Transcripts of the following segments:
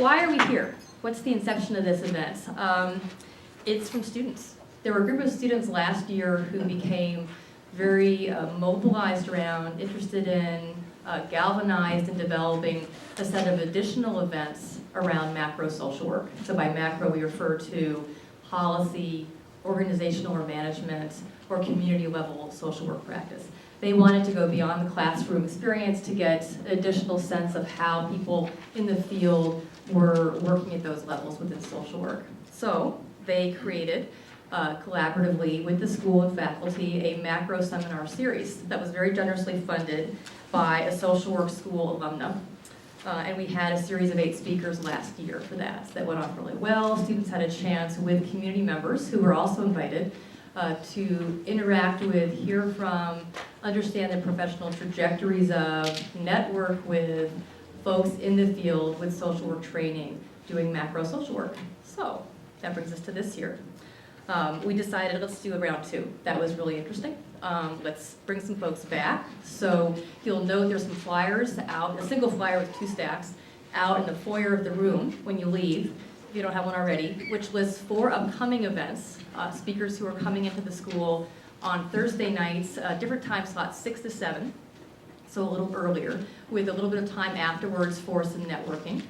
why are we here? What's the inception of this event? It's from students. There were a group of students last year who became very mobilized around, interested in, galvanized in developing a set of additional events around macro social work. So by macro, we refer to policy, organizational or management, or community level social work practice. They wanted to go beyond the classroom experience to get an additional sense of how people in the field were working at those levels within social work. So they created, collaboratively with the school and faculty, a macro seminar series that was very generously funded by a social work school alumna. And we had a series of 8 speakers last year for that. That went off really well. Students had a chance with community members who were also invited to interact with, hear from, understand the professional trajectories of, network with folks in the field with social work training doing macro social work. So that brings us to this year. We decided let's do a round 2. That was really interesting. Let's bring some folks back. So you'll note there's some flyers out, a single flyer with 2 stacks, out in the foyer of the room when you leave, if you don't have one already, which lists 4 upcoming events, speakers who are coming into the school on Thursday nights, different time slots, 6 to 7, so a little earlier, with a little bit of time afterwards for some networking.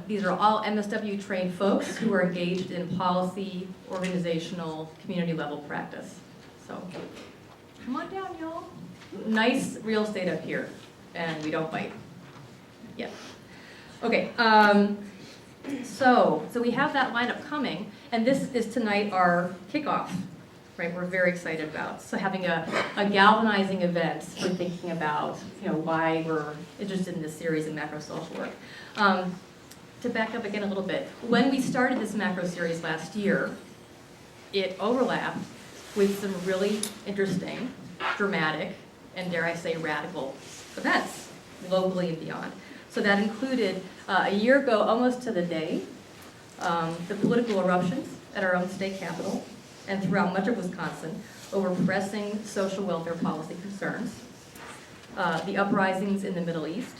These are all MSW trained folks who are engaged in policy, organizational, community level practice. So come on down, y'all. Nice real estate up here, and we don't bite. Yeah. Okay, so we have that lineup coming, and this is tonight our kickoff, right? We're very excited about. So having a galvanizing event for thinking about, why we're interested in this series of macro social work. To back up again a little bit, when we started this macro series last year, it overlapped with some really interesting, dramatic, and dare I say radical events, locally and beyond. So that included, a year ago, almost to the day, the political eruptions at our own state capitol and throughout much of Wisconsin over pressing social welfare policy concerns, the uprisings in the Middle East,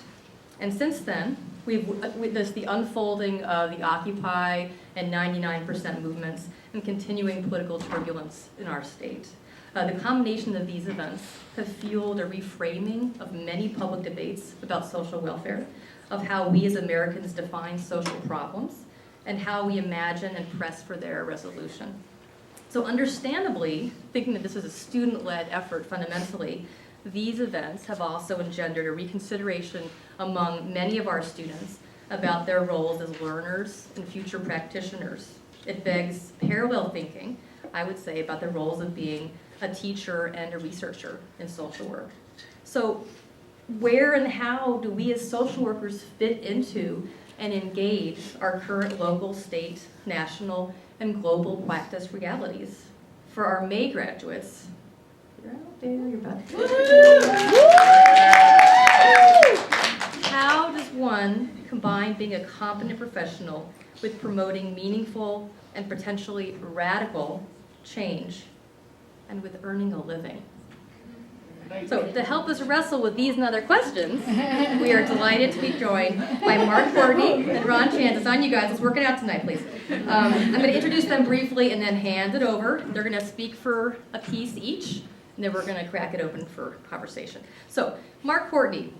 and since then, we've witnessed the unfolding of the Occupy and 99% movements and continuing political turbulence in our state. The combination of these events have fueled a reframing of many public debates about social welfare, of how we as Americans define social problems, and how we imagine and press for their resolution. So understandably, thinking that this is a student-led effort fundamentally, these events have also engendered a reconsideration among many of our students about their roles as learners and future practitioners. It begs parallel thinking, I would say, about the roles of being a teacher and a researcher in social work. So where and how do we as social workers fit into and engage our current local, state, national, and global practice realities? For our May graduates, you're out there, you're about to. How does one combine being a competent professional with promoting meaningful and potentially radical change and with earning a living? So to help us wrestle with these and other questions, we are delighted to be joined by Mark Courtney and Ron Chance. It's on you guys. Let's work it out tonight, please. I'm going to introduce them briefly and then hand it over. They're going to speak for a piece each, and then we're going to crack it open for conversation. So Mark Courtney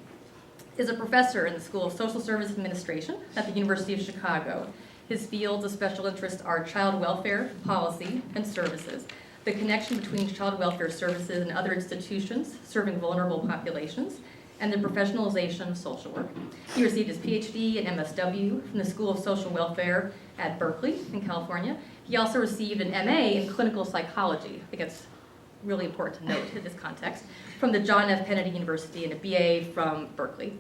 is a professor in the School of Social Service Administration at the University of Chicago. His fields of special interest are child welfare, policy, and services, the connection between child welfare services and other institutions serving vulnerable populations, and the professionalization of social work. He received his PhD and MSW from the School of Social Welfare at Berkeley in California. He also received an MA in clinical psychology. I think it's really important to note in this context, from the John F. Kennedy University and a BA from Berkeley.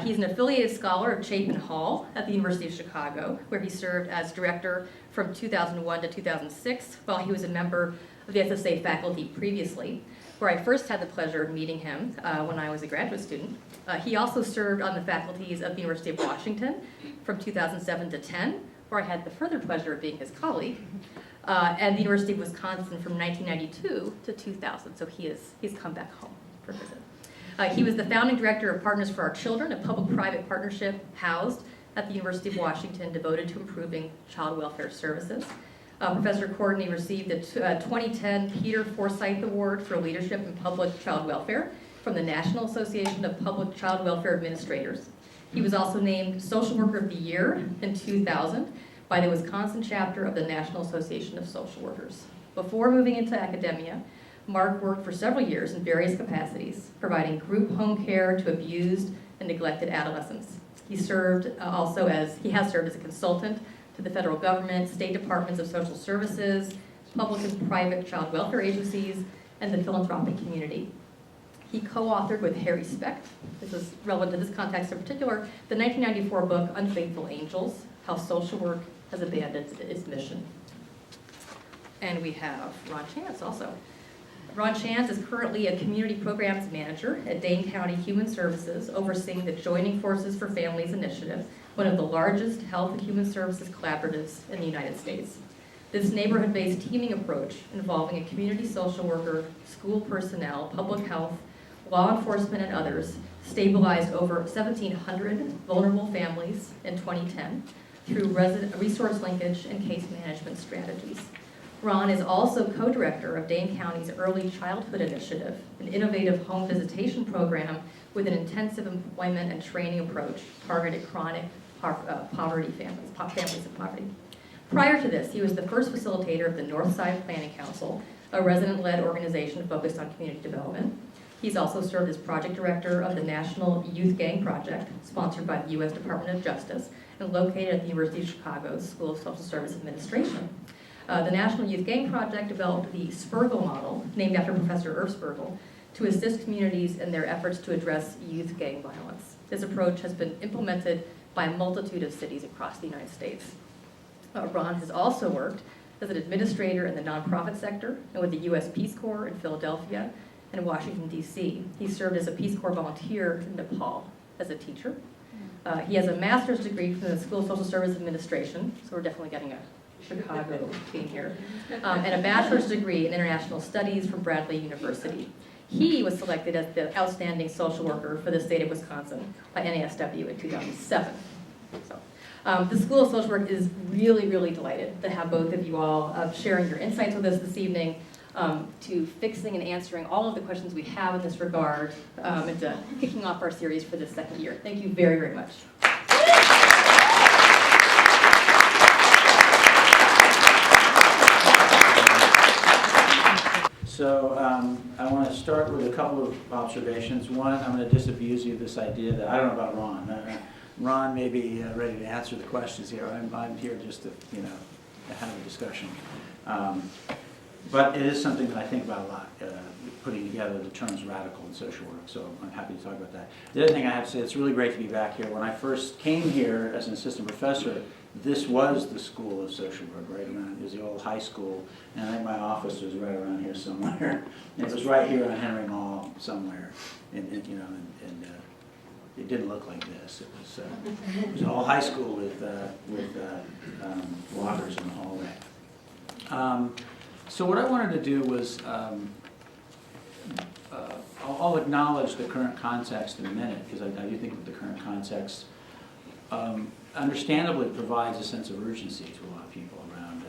He's an affiliated scholar of Chapin Hall at the University of Chicago, where he served as director from 2001 to 2006, while he was a member of the SSA faculty previously, where I first had the pleasure of meeting him when I was a graduate student. He also served on the faculties of the University of Washington from 2007 to 10, where I had the further pleasure of being his colleague, and the University of Wisconsin from 1992 to 2000, so he's come back home for a visit. He was the founding director of Partners for Our Children, a public-private partnership housed at the University of Washington devoted to improving child welfare services. Professor Courtney received the 2010 Peter Forsyth Award for Leadership in Public Child Welfare from the National Association of Public Child Welfare Administrators. He was also named Social Worker of the Year in 2000 by the Wisconsin chapter of the National Association of Social Workers. Before moving into academia, Mark worked for several years in various capacities, providing group home care to abused and neglected adolescents. He has served as a consultant to the federal government, state departments of social services, public and private child welfare agencies, and the philanthropic community. He co-authored with Harry Specht, this is relevant to this context in particular, the 1994 book, Unfaithful Angels, How Social Work Has Abandoned Its Mission. And we have Ron Chance also. Ron Chance is currently a community programs manager at Dane County Human Services, overseeing the Joining Forces for Families initiative, one of the largest health and human services collaboratives in the United States. This neighborhood-based teaming approach, involving a community social worker, school personnel, public health, law enforcement, and others, stabilized over 1,700 vulnerable families in 2010 through resource linkage and case management strategies. Ron is also co-director of Dane County's Early Childhood Initiative, an innovative home visitation program with an intensive employment and training approach targeted chronic families in poverty. Prior to this, he was the first facilitator of the Northside Planning Council, a resident-led organization focused on community development. He's also served as project director of the National Youth Gang Project, sponsored by the U.S. Department of Justice, and located at the University of Chicago's School of Social Service Administration. The National Youth Gang Project developed the Spergel model, named after Professor Irv Spergel, to assist communities in their efforts to address youth gang violence. This approach has been implemented by a multitude of cities across the United States. Ron has also worked as an administrator in the nonprofit sector and with the U.S. Peace Corps in Philadelphia and Washington, D.C. He served as a Peace Corps volunteer in Nepal as a teacher. He has a master's degree from the School of Social Service Administration, so we're definitely getting a Chicago team here, and a bachelor's degree in international studies from Bradley University. He was selected as the outstanding social worker for the state of Wisconsin by NASW in 2007. So, the School of Social Work is really, really delighted to have both of you all sharing your insights with us this evening, to fixing and answering all of the questions we have in this regard, and to kicking off our series for this second year. Thank you very, very much. So I want to start with a couple of observations. One, I'm going to disabuse you of this idea that I don't know about Ron. Ron may be ready to answer the questions here. I'm here just to, have a discussion. But it is something that I think about a lot, putting together the terms radical and social work. So I'm happy to talk about that. The other thing I have to say, it's really great to be back here. When I first came here as an assistant professor, this was the School of Social Work, right around, it was the old high school, and I think my office was right around here somewhere. And it was right here on Henry Mall somewhere, and it didn't look like this. It was an old high school with lockers in the hallway. So what I wanted to do was, I'll acknowledge the current context in a minute, because I do think that the current context understandably provides a sense of urgency to a lot of people around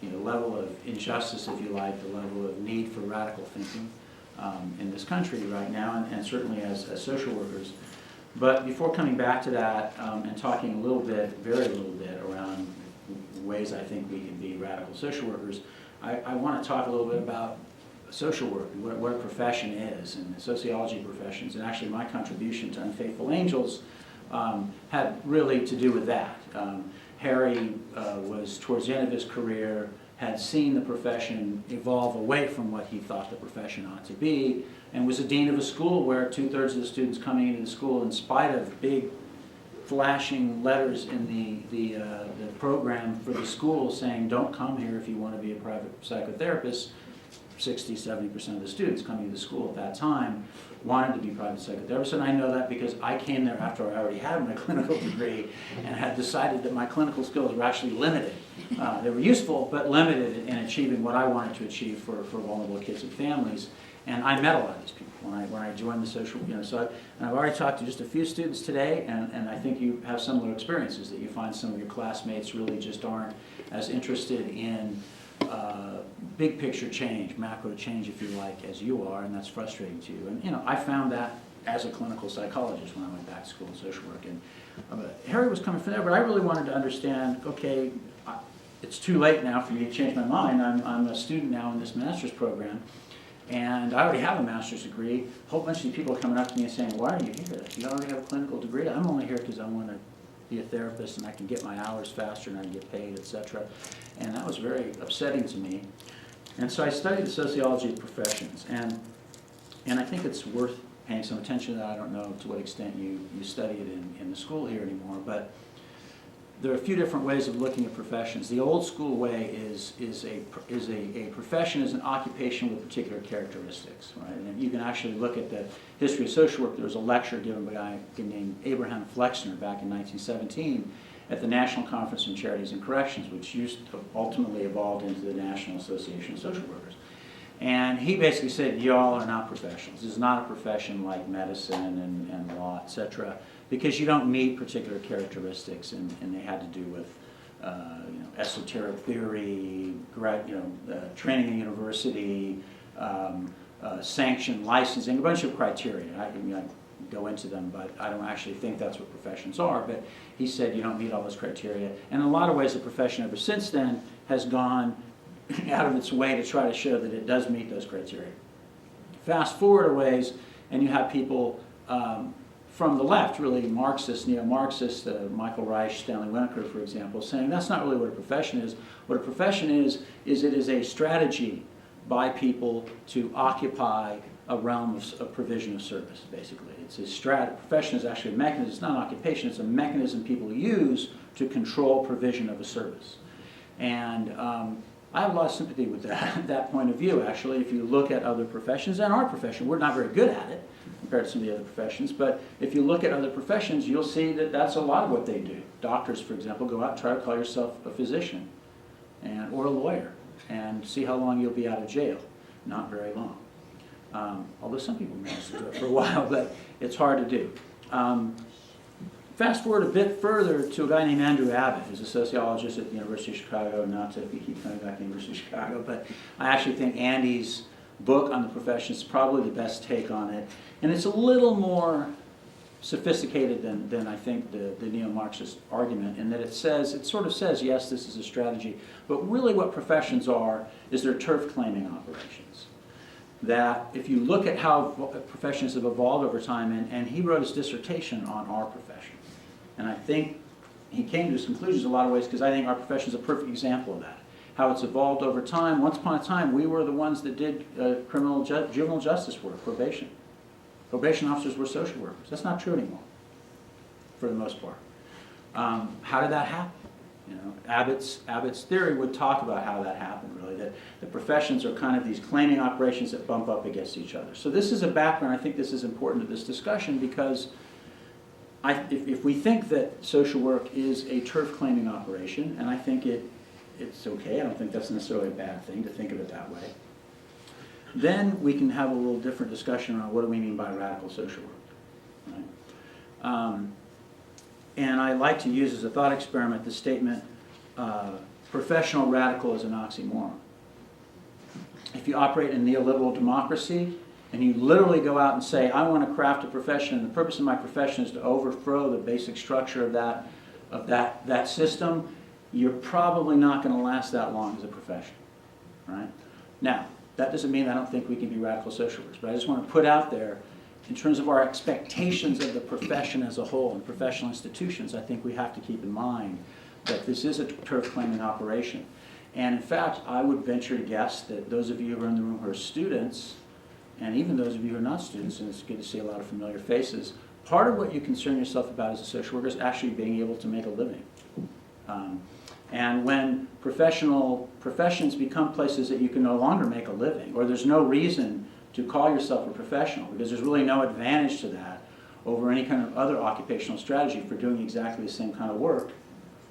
the level of injustice, if you like, the level of need for radical thinking in this country right now, and certainly as social workers. But before coming back to that and talking a little bit, very little bit, around ways I think we can be radical social workers, I want to talk a little bit about social work, what a profession is, and the sociology professions, and actually my contribution to Unfaithful Angels had really to do with that. Harry was towards the end of his career, had seen the profession evolve away from what he thought the profession ought to be, and was a dean of a school where 2/3 of the students coming into the school, in spite of big flashing letters in the program for the school saying don't come here if you want to be a private psychotherapist, 60-70% of the students coming to the school at that time wanted to be private psychotherapists, and I know that because I came there after I already had my clinical degree and had decided that my clinical skills were actually limited. They were useful, but limited in achieving what I wanted to achieve for vulnerable kids and families. And I met a lot of these people when I joined the social, so I've already talked to just a few students today, and I think you have similar experiences, that you find some of your classmates really just aren't as interested in big picture change, macro change, if you like, as you are, and that's frustrating to you. And I found that as a clinical psychologist when I went back to school in social work. And Harry was coming from there, but I really wanted to understand, okay, it's too late now for me to change my mind. I'm a student now in this master's program, and I already have a master's degree. A whole bunch of people are coming up to me and saying, why are you here? You already have a clinical degree? I'm only here because I want to be a therapist and I can get my hours faster and I can get paid, etc. And that was very upsetting to me. And so I studied the sociology of professions, and I think it's worth paying some attention to that. I don't know to what extent you study it in the school here anymore, but there are a few different ways of looking at professions. The old school way is a profession is an occupation with particular characteristics, right? And you can actually look at the history of social work. There was a lecture given by a guy named Abraham Flexner back in 1917 at the National Conference on Charities and Corrections, which ultimately evolved into the National Association of Social Workers. And he basically said, y'all are not professionals. This is not a profession like medicine and law, etc., because you don't meet particular characteristics, and they had to do with esoteric theory, training in university, sanction, licensing, a bunch of criteria. I can go into them, but I don't actually think that's what professions are. But he said you don't meet all those criteria. And in a lot of ways, the profession ever since then has gone out of its way to try to show that it does meet those criteria. Fast forward a ways, and you have people from the left, really Marxist, neo-Marxist, Michael Reich, Stanley Winokur, for example, saying that's not really what a profession is. What a profession is it is a strategy by people to occupy a realm of provision of service, basically. It's a profession is actually a mechanism. It's not an occupation. It's a mechanism people use to control provision of a service. And I have a lot of sympathy with that point of view, actually. If you look at other professions, and our profession, we're not very good at it compared to some of the other professions, but if you look at other professions, you'll see that that's a lot of what they do. Doctors, for example, go out and try to call yourself a physician or a lawyer and see how long you'll be out of jail. Not very long. Although some people manage to do it for a while, but it's hard to do. Fast forward a bit further to a guy named Andrew Abbott, who's a sociologist at the University of Chicago. Not to keep coming back to the University of Chicago, but I actually think Andy's book on the profession is probably the best take on it. And it's a little more sophisticated than I think the neo-Marxist argument, in that it sort of says, yes, this is a strategy, but really what professions are is they're turf claiming operations. That if you look at how professions have evolved over time, and he wrote his dissertation on our profession. And I think he came to his conclusions in a lot of ways because I think our profession is a perfect example of that. How it's evolved over time. Once upon a time, we were the ones that did juvenile justice work, probation. Probation officers were social workers. That's not true anymore, for the most part. How did that happen? Abbott's theory would talk about how that happened, really, that the professions are kind of these claiming operations that bump up against each other. So this is a background. I think this is important to this discussion because if we think that social work is a turf claiming operation, and I think it's okay, I don't think that's necessarily a bad thing to think of it that way, then we can have a little different discussion around what do we mean by radical social work. Right? And I like to use as a thought experiment the statement, professional radical is an oxymoron. If you operate in neoliberal democracy, and you literally go out and say, I want to craft a profession, and the purpose of my profession is to overthrow the basic structure of that system, you're probably not going to last that long as a profession. Right? Now, that doesn't mean I don't think we can be radical social workers, but I just want to put out there, in terms of our expectations of the profession as a whole and professional institutions, I think we have to keep in mind that this is a turf claiming operation. And in fact, I would venture to guess that those of you who are in the room who are students, and even those of you who are not students, and it's good to see a lot of familiar faces, part of what you concern yourself about as a social worker is actually being able to make a living. And when professions become places that you can no longer make a living, or there's no reason to call yourself a professional, because there's really no advantage to that over any kind of other occupational strategy for doing exactly the same kind of work,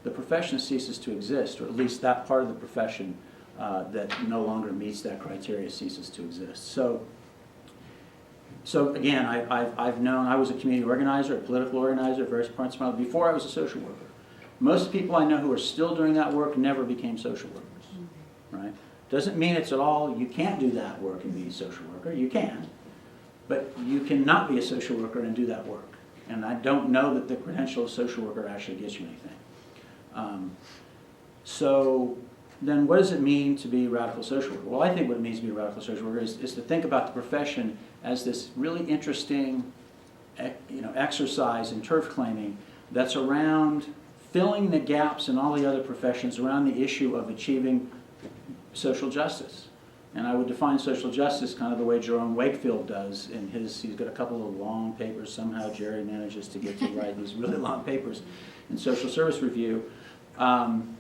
the profession ceases to exist, or at least that part of the profession that no longer meets that criteria ceases to exist. So So again, I've known, I was a community organizer, a political organizer, various parts of my life, before I was a social worker. Most people I know who are still doing that work never became social workers, right? Doesn't mean it's at all, you can't do that work and be a social worker, you can. But you cannot be a social worker and do that work. And I don't know that the credential of social worker actually gets you anything. So then what does it mean to be a radical social worker? Well, I think what it means to be a radical social worker is to think about the profession as this really interesting exercise in turf claiming that's around filling the gaps in all the other professions around the issue of achieving social justice. And I would define social justice kind of the way Jerome Wakefield does in he's got a couple of long papers. Somehow Jerry manages to get to write these really long papers in Social Service Review on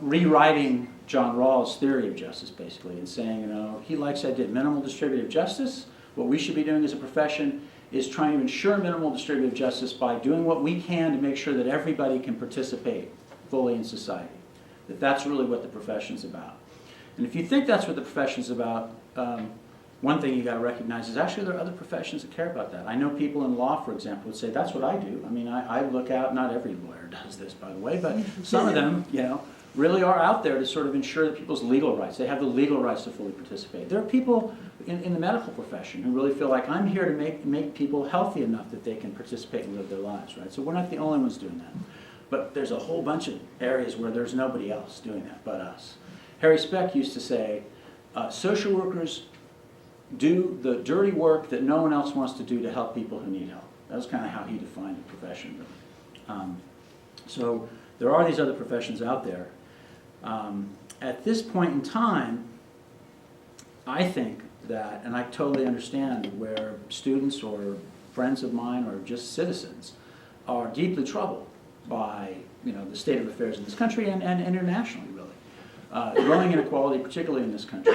rewriting John Rawls' theory of justice, basically, and saying, he likes that idea, minimal distributive justice. What we should be doing as a profession is trying to ensure minimal distributive justice by doing what we can to make sure that everybody can participate fully in society. That's really what the profession's about. And if you think that's what the profession's about, one thing you got to recognize is actually there are other professions that care about that. I know people in law, for example, would say that's what I do. I mean, I look out, not every lawyer does this, by the way, but some of them, really are out there to sort of ensure that people's legal rights, they have the legal rights to fully participate. There are people in the medical profession who really feel like I'm here to make people healthy enough that they can participate and live their lives, right? So we're not the only ones doing that. But there's a whole bunch of areas where there's nobody else doing that but us. Harry Speck used to say, social workers do the dirty work that no one else wants to do to help people who need help. That was kind of how he defined the profession, really. So there are these other professions out there. At this point in time, I think that, and I totally understand where students or friends of mine or just citizens are deeply troubled by the state of affairs in this country and internationally, really. Growing inequality, particularly in this country.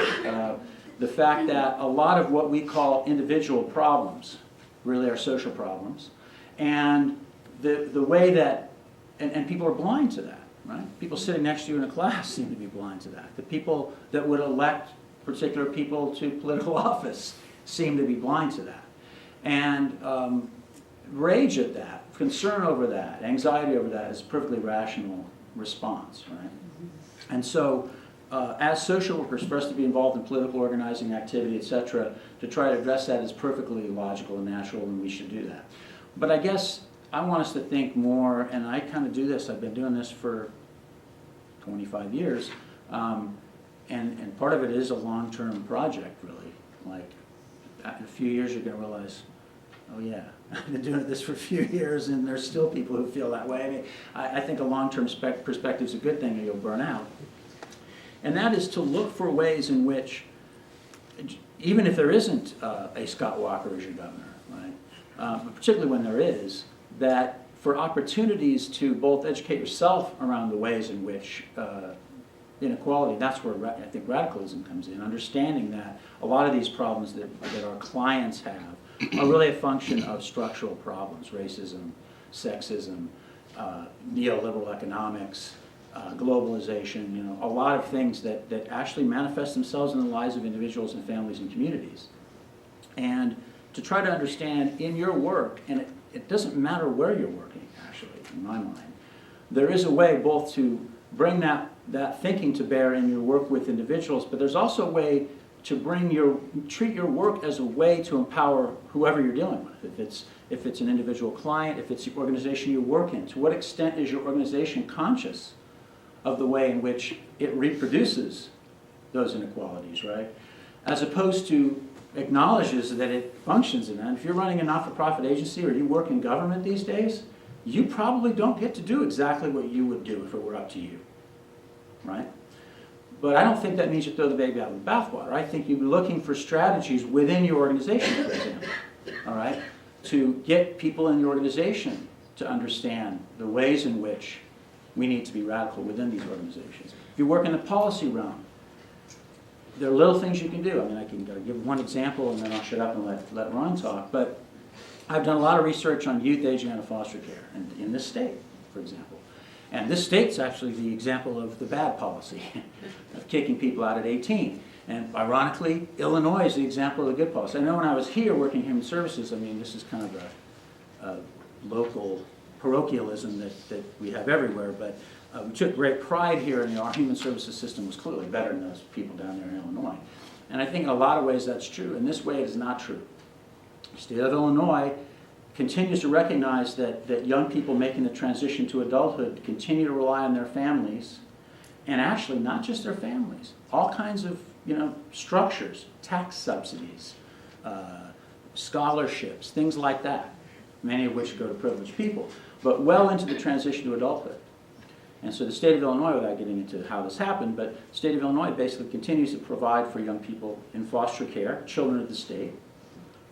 The fact that a lot of what we call individual problems really are social problems. And the way that, and people are blind to that, right? People sitting next to you in a class seem to be blind to that. The people that would elect particular people to political office seem to be blind to that. And rage at that, concern over that, anxiety over that is a perfectly rational response, right? And so as social workers, for us to be involved in political organizing activity, etc., to try to address that is perfectly logical and natural, and we should do that. But I guess I want us to think more, and I kind of do this, I've been doing this for 25 years, and part of it is a long-term project, really. Like, in a few years you're going to realize, oh yeah, I've been doing this for a few years, and there's still people who feel that way. I mean, I think a long-term perspective is a good thing, or you'll burn out. And that is to look for ways in which, even if there isn't a Scott Walker as your governor, right? But particularly when there is, that for opportunities to both educate yourself around the ways in which inequality, that's where I think radicalism comes in, understanding that a lot of these problems that our clients have are really a function of structural problems, racism, sexism, neoliberal economics, globalization, a lot of things that actually manifest themselves in the lives of individuals and families and communities. And to try to understand in your work, and it doesn't matter where you're working, actually, in my mind, there is a way both to bring that thinking to bear in your work with individuals, but there's also a way to treat your work as a way to empower whoever you're dealing with. If it's an individual client, if it's the organization you work in, to what extent is your organization conscious of the way in which it reproduces those inequalities, right? As opposed to acknowledges that it functions in that. If you're running a not-for-profit agency or you work in government these days, you probably don't get to do exactly what you would do if it were up to you, right? But I don't think that means you throw the baby out with the bathwater. I think you're looking for strategies within your organization, for example, all right, to get people in your organization to understand the ways in which we need to be radical within these organizations. If you work in the policy realm, there are little things you can do. I mean, I can give one example and then I'll shut up and let Ron talk. But I've done a lot of research on youth aging out of foster care in this state, for example. And this state's actually the example of the bad policy of kicking people out at 18. And ironically, Illinois is the example of the good policy. I know when I was here working in human services, I mean, this is kind of a local parochialism that we have everywhere, but we took great pride here, and our human services system was clearly better than those people down there in Illinois. And I think in a lot of ways that's true. In this way, it is not true. The state of Illinois continues to recognize that young people making the transition to adulthood continue to rely on their families, and actually not just their families, all kinds of structures, tax subsidies, scholarships, things like that, many of which go to privileged people, but well into the transition to adulthood. And so the state of Illinois, without getting into how this happened, but the state of Illinois basically continues to provide for young people in foster care, children of the state,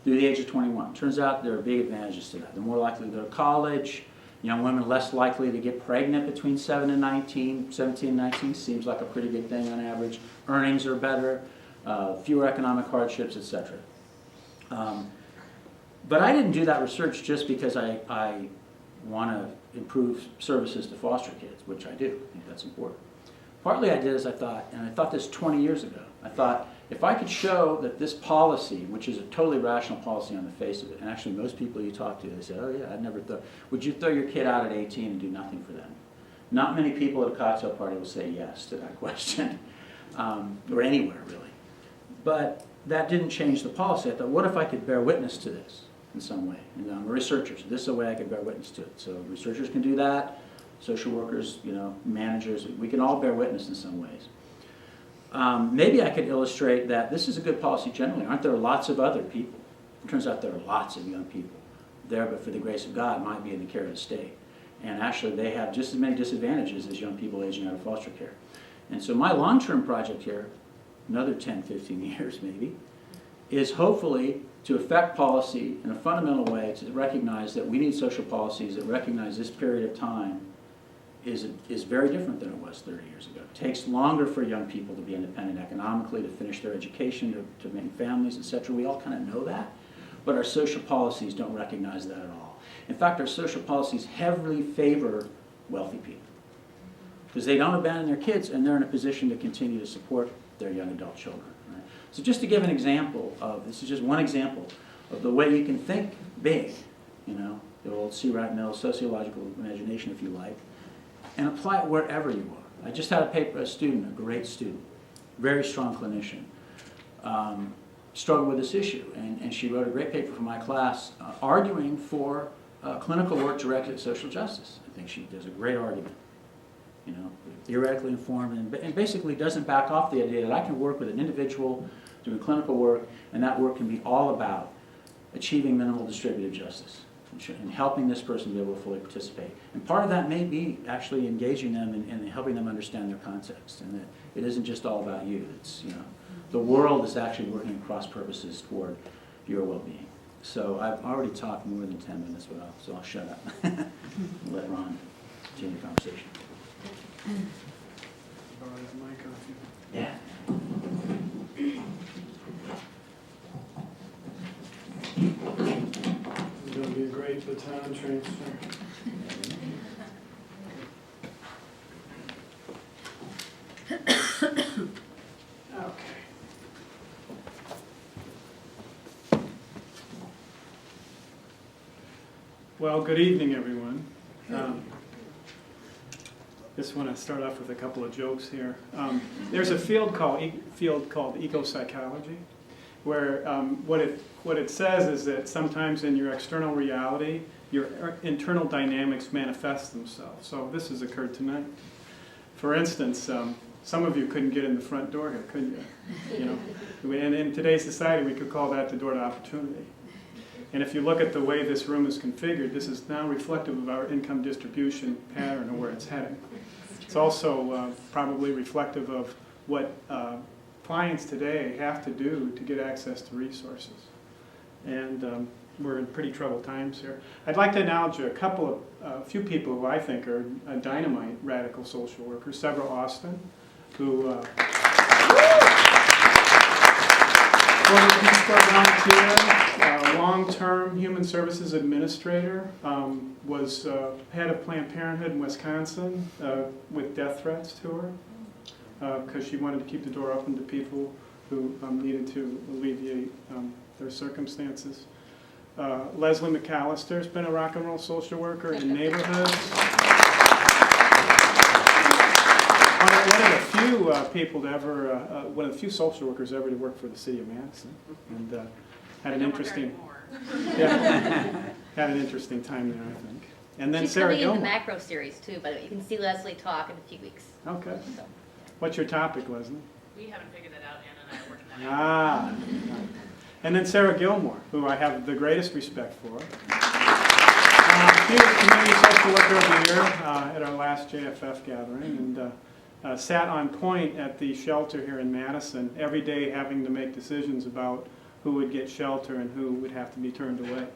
through the age of 21. Turns out there are big advantages to that. They're more likely to go to college. Young women less likely to get pregnant between 17 and 19, seems like a pretty good thing on average. Earnings are better, fewer economic hardships, etc. But I didn't do that research just because I want to improve services to foster kids, which I do. I think that's important. Partly I did as I thought, and I thought this 20 years ago, I thought if I could show that this policy, which is a totally rational policy on the face of it, and actually most people you talk to, they say, oh yeah, I'd never thought, would you throw your kid out at 18 and do nothing for them? Not many people at a cocktail party will say yes to that question, or anywhere really. But that didn't change the policy. I thought, what if I could bear witness to this in some way? And I'm a researcher, so this is a way I could bear witness to it. So researchers can do that, social workers, managers, we can all bear witness in some ways. Maybe I could illustrate that this is a good policy generally. Aren't there lots of other people? It turns out there are lots of young people there, but for the grace of God, might be in the care of the state. And actually, they have just as many disadvantages as young people aging out of foster care. And so my long-term project here, another 10, 15 years maybe, is hopefully to affect policy in a fundamental way to recognize that we need social policies that recognize this period of time is very different than it was 30 years ago. It takes longer for young people to be independent economically, to finish their education, to make families, etc. We all kind of know that, but our social policies don't recognize that at all. In fact, our social policies heavily favor wealthy people because they don't abandon their kids and they're in a position to continue to support their young adult children. Right? So just to give an example of, this is just one example of the way you can think big, the old C. Wright Mills sociological imagination, if you like, and apply it wherever you are. I just had a student, a great student, very strong clinician, struggled with this issue, and she wrote a great paper for my class arguing for clinical work directed at social justice. I think she does a great argument, theoretically informed, and basically doesn't back off the idea that I can work with an individual doing clinical work, and that work can be all about achieving minimal distributive justice and helping this person be able to fully participate. And part of that may be actually engaging them and helping them understand their context, and that it isn't just all about you. It's, the world is actually working across purposes toward your well-being. So I've already talked more than 10 minutes, so I'll shut up and let Ron continue the conversation. Borrow that mic off you. Yeah. It's going to be a great baton transfer. Okay. Well, good evening, everyone. Just want to start off with a couple of jokes here. There's a field called eco-psychology, where what it says is that sometimes in your external reality, your internal dynamics manifest themselves. So this has occurred tonight. For instance, some of you couldn't get in the front door here, could you? And in today's society, we could call that the door to opportunity. And if you look at the way this room is configured, this is now reflective of our income distribution pattern and where it's heading. It's also probably reflective of what clients today have to do to get access to resources. And we're in pretty troubled times here. I'd like to acknowledge a few people who I think are dynamite radical social workers. Several Austin, who Former Peace Corps volunteer, long-term human services administrator, was head of Planned Parenthood in Wisconsin with death threats to her because she wanted to keep the door open to people who needed to alleviate their circumstances. Leslie McAllister's been a rock and roll social worker in neighborhoods. One of the few people to ever, one of the few social workers ever to work for the city of Madison, and had an interesting, had an interesting time there, I think. And then She's Sarah coming in the Gilmore. Macro Series too, but you can see Leslie talk in a few weeks. Okay. So. What's your topic, Leslie? We haven't figured that out, Anna and I are working on it. Ah. And then Sarah Gilmore, who I have the greatest respect for. She was Community Social Worker of the Year at our last JFF gathering, and sat on point at the shelter here in Madison every day, having to make decisions about who would get shelter and who would have to be turned away.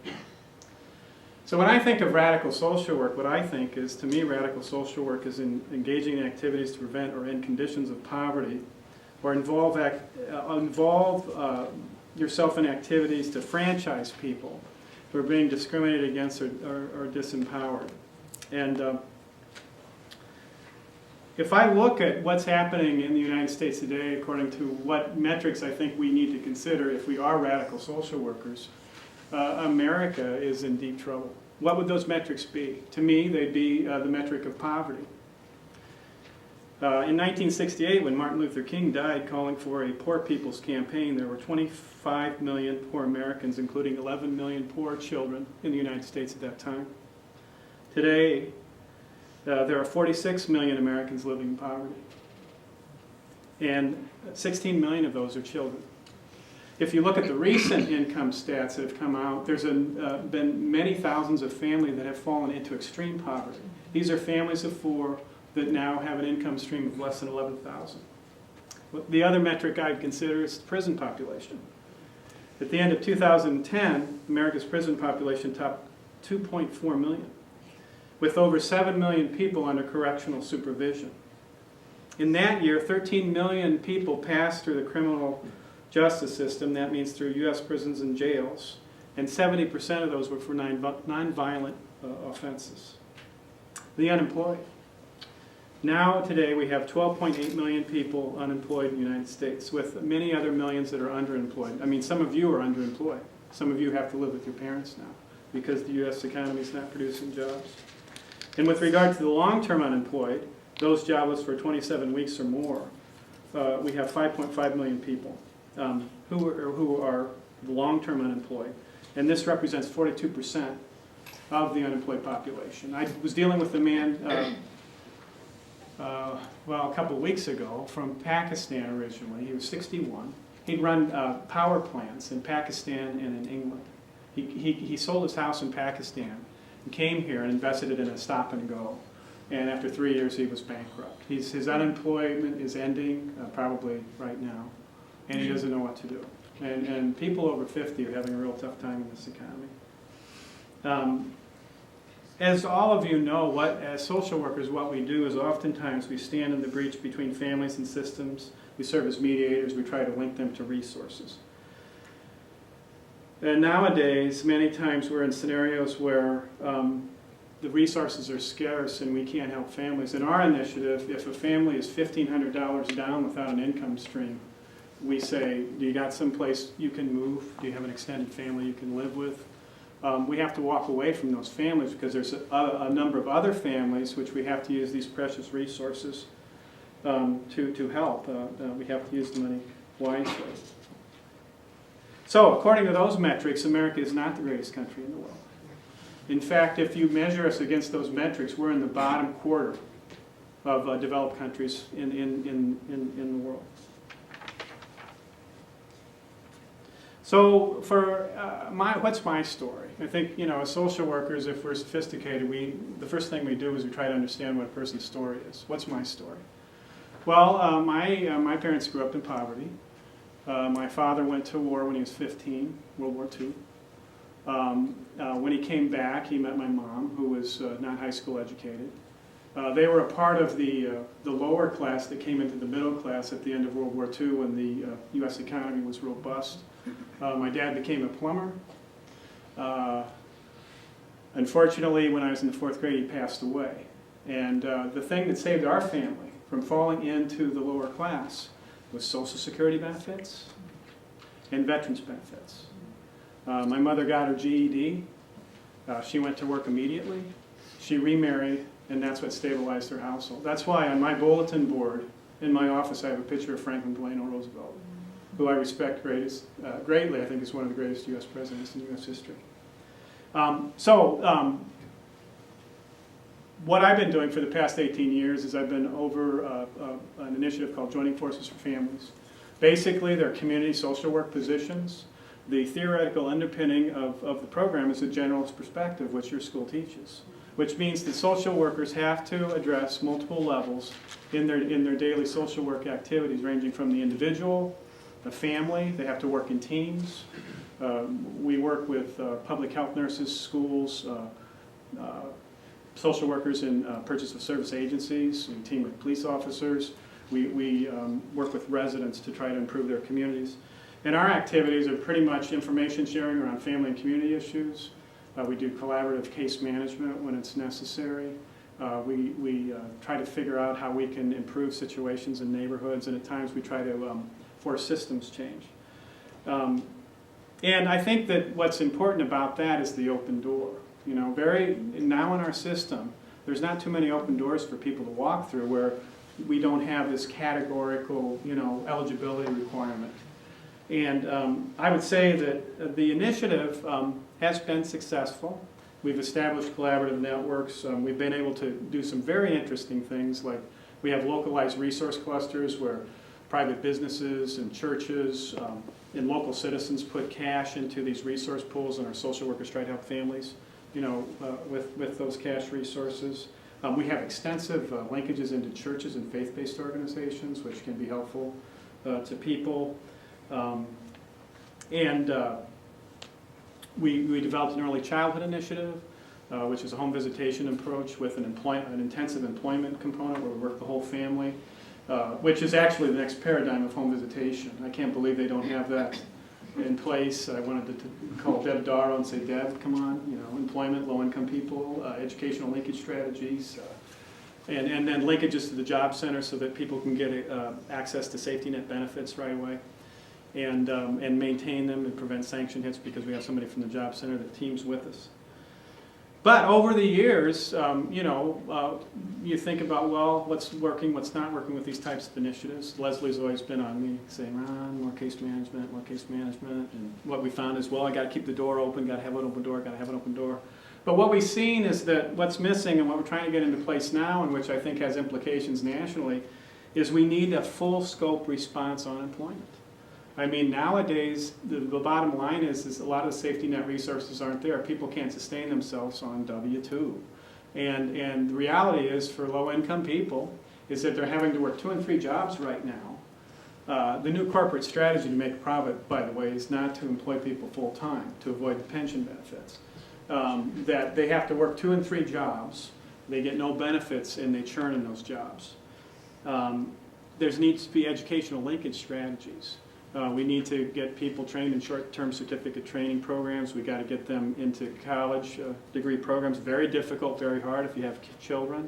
So when I think of radical social work, what I think is, to me, radical social work is engaging in activities to prevent or end conditions of poverty, or involve yourself in activities to franchise people who are being discriminated against or disempowered. And if I look at what's happening in the United States today, according to what metrics I think we need to consider if we are radical social workers, America is in deep trouble. What would those metrics be? To me, they'd be the metric of poverty. In 1968, when Martin Luther King died calling for a poor people's campaign, there were 25 million poor Americans, including 11 million poor children in the United States at that time. Today, there are 46 million Americans living in poverty, and 16 million of those are children. If you look at the recent income stats that have come out, there's been many thousands of families that have fallen into extreme poverty. These are families of four that now have an income stream of less than $11,000. The other metric I'd consider is the prison population. At the end of 2010, America's prison population topped 2.4 million, with over 7 million people under correctional supervision. In that year, 13 million people passed through the criminal justice system. That means through U.S. prisons and jails, and 70% of those were for nonviolent offenses. The unemployed. Now, today, we have 12.8 million people unemployed in the United States, with many other millions that are underemployed. I mean, some of you are underemployed. Some of you have to live with your parents now because the U.S. economy is not producing jobs. And with regard to the long-term unemployed, those jobless for 27 weeks or more, we have 5.5 million people who are long-term unemployed. And this represents 42% of the unemployed population. I was dealing with a man a couple of weeks ago from Pakistan originally. He was 61. He'd run power plants in Pakistan and in England. He sold his house in Pakistan and came here and invested it in a stop and go. And after 3 years, he was bankrupt. His unemployment is ending probably right now, and he doesn't know what to do. And people over 50 are having a real tough time in this economy. As all of you know, as social workers, what we do is oftentimes we stand in the breach between families and systems. We serve as mediators. We try to link them to resources. And nowadays, many times we're in scenarios where the resources are scarce and we can't help families. In our initiative, if a family is $1,500 down without an income stream, we say, do you got someplace you can move? Do you have an extended family you can live with? We have to walk away from those families because there's a number of other families which we have to use these precious resources to help. We have to use the money wisely. So, according to those metrics, America is not the greatest country in the world. In fact, if you measure us against those metrics, we're in the bottom quarter of developed countries in the world. So, what's my story? I think, as social workers, if we're sophisticated, the first thing we do is we try to understand what a person's story is. What's my story? Well, my parents grew up in poverty. My father went to war when he was 15, World War II. When he came back, he met my mom, who was not high school educated. They were a part of the lower class that came into the middle class at the end of World War II when the U.S. economy was robust. My dad became a plumber. Unfortunately, when I was in the 4th grade, he passed away. And the thing that saved our family from falling into the lower class was Social Security benefits and veterans benefits. My mother got her GED. She went to work immediately. She remarried, and that's what stabilized her household. That's why on my bulletin board in my office I have a picture of Franklin Delano Roosevelt, who I respect greatly. I think is one of the greatest U.S. presidents in U.S. history. What I've been doing for the past 18 years is I've been over an initiative called Joining Forces for Families. Basically, they're community social work positions. The theoretical underpinning of the program is a generalist perspective, which your school teaches, which means that social workers have to address multiple levels in their daily social work activities, ranging from the individual, the family. They have to work in teams. We work with public health nurses, schools, social workers in purchase of service agencies. We team with police officers. We work with residents to try to improve their communities. And our activities are pretty much information sharing around family and community issues. We do collaborative case management when it's necessary. We try to figure out how we can improve situations in neighborhoods, and at times we try to force systems change. And I think that what's important about that is the open door. You know, now in our system, there's not too many open doors for people to walk through where we don't have this categorical, eligibility requirement. And I would say that the initiative has been successful. We've established collaborative networks. We've been able to do some very interesting things, like we have localized resource clusters where private businesses and churches and local citizens put cash into these resource pools, and our social workers try to help families, with those cash resources. We have extensive linkages into churches and faith-based organizations, which can be helpful to people. We developed an early childhood initiative, which is a home visitation approach with an intensive employment component where we work the whole family, which is actually the next paradigm of home visitation. I can't believe they don't have that in place. I wanted to call Deb Darrow and say, Deb, come on, employment, low-income people, educational linkage strategies, and then linkages to the job center so that people can get access to safety net benefits right away, and maintain them and prevent sanction hits because we have somebody from the job center that teams with us. But over the years, you think about, well, what's working, what's not working with these types of initiatives. Leslie's always been on me saying, Ron, more case management. And what we found is, well, I got to keep the door open, got to have an open door. But what we've seen is that what's missing and what we're trying to get into place now, and which I think has implications nationally, is we need a full scope response on employment. I mean, nowadays, the bottom line is a lot of the safety net resources aren't there. People can't sustain themselves on W-2. And the reality is, for low-income people, is that they're having to work 2 and 3 jobs right now. The new corporate strategy to make a profit, by the way, is not to employ people full-time, to avoid the pension benefits. That they have to work 2 and 3 jobs, they get no benefits, and they churn in those jobs. There needs to be educational linkage strategies. We need to get people trained in short-term certificate training programs. We've got to get them into college degree programs. Very difficult, very hard if you have children.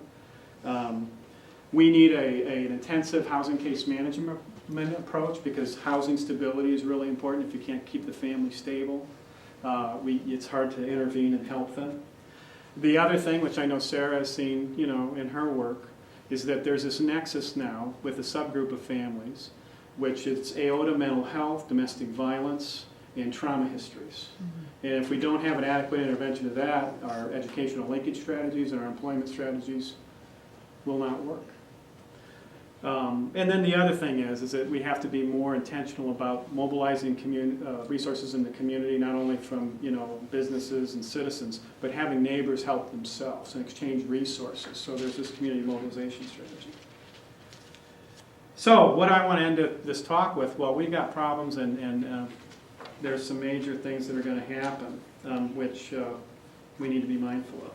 We need an intensive housing case management approach because housing stability is really important. If you can't keep the family stable, it's hard to intervene and help them. The other thing, which I know Sarah has seen in her work, is that there's this nexus now with a subgroup of families, which is aorta mental health, domestic violence, and trauma histories. Mm-hmm. And if we don't have an adequate intervention of that, our educational linkage strategies and our employment strategies will not work. And then the other thing is that we have to be more intentional about mobilizing resources in the community, not only from businesses and citizens, but having neighbors help themselves and exchange resources. So there's this community mobilization strategy. So what I want to end this talk with, well, we've got problems and there's some major things that are going to happen, which we need to be mindful of.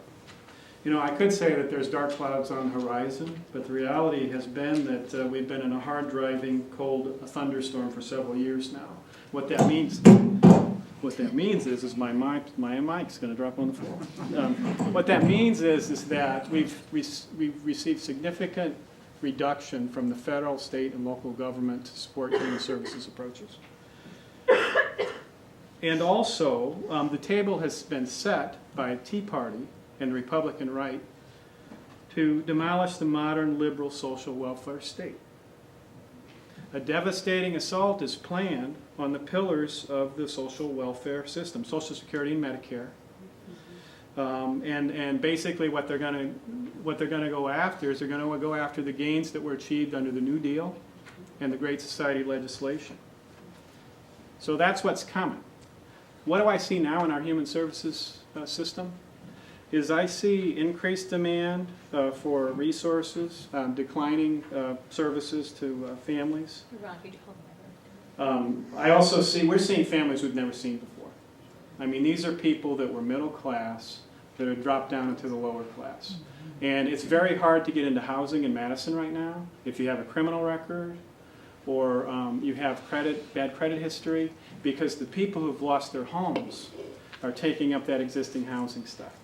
You know, I could say that there's dark clouds on the horizon, but the reality has been that we've been in a hard-driving, cold thunderstorm for several years now. What that means is my mic's going to drop on the floor. What that means is that we've received significant reduction from the federal, state, and local government to support human services approaches. And also, the table has been set by Tea Party and the Republican right to demolish the modern liberal social welfare state. A devastating assault is planned on the pillars of the social welfare system, Social Security and Medicare. And basically what they're going to go after is they're going to go after the gains that were achieved under the New Deal and the Great Society legislation. So that's what's coming. What do I see now in our human services system? Is I see increased demand for resources, declining services to families. Ron, could you hold my I also see, we're seeing families we've never seen before. I mean, these are people that were middle class that are dropped down into the lower class. And it's very hard to get into housing in Madison right now if you have a criminal record or you have bad credit history, because the people who've lost their homes are taking up that existing housing stock.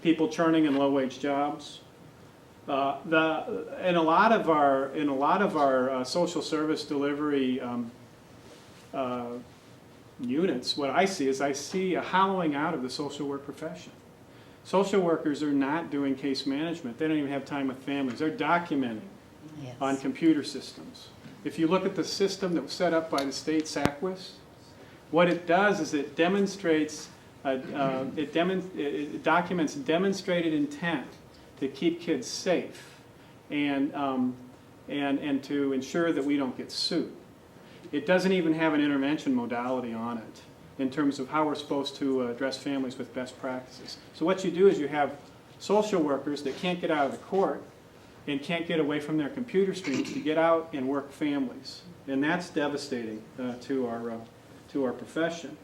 People churning in low-wage jobs. In a lot of our social service delivery units, what I see is a hollowing out of the social work profession. Social workers are not doing case management. They don't even have time with families. They're documenting on computer systems. If you look at the system that was set up by the state SACWIS, what it does is it demonstrates it documents demonstrated intent to keep kids safe and to ensure that we don't get sued. It doesn't even have an intervention modality on it in terms of how we're supposed to address families with best practices. So what you do is you have social workers that can't get out of the court and can't get away from their computer screens to get out and work families. And that's devastating to our profession.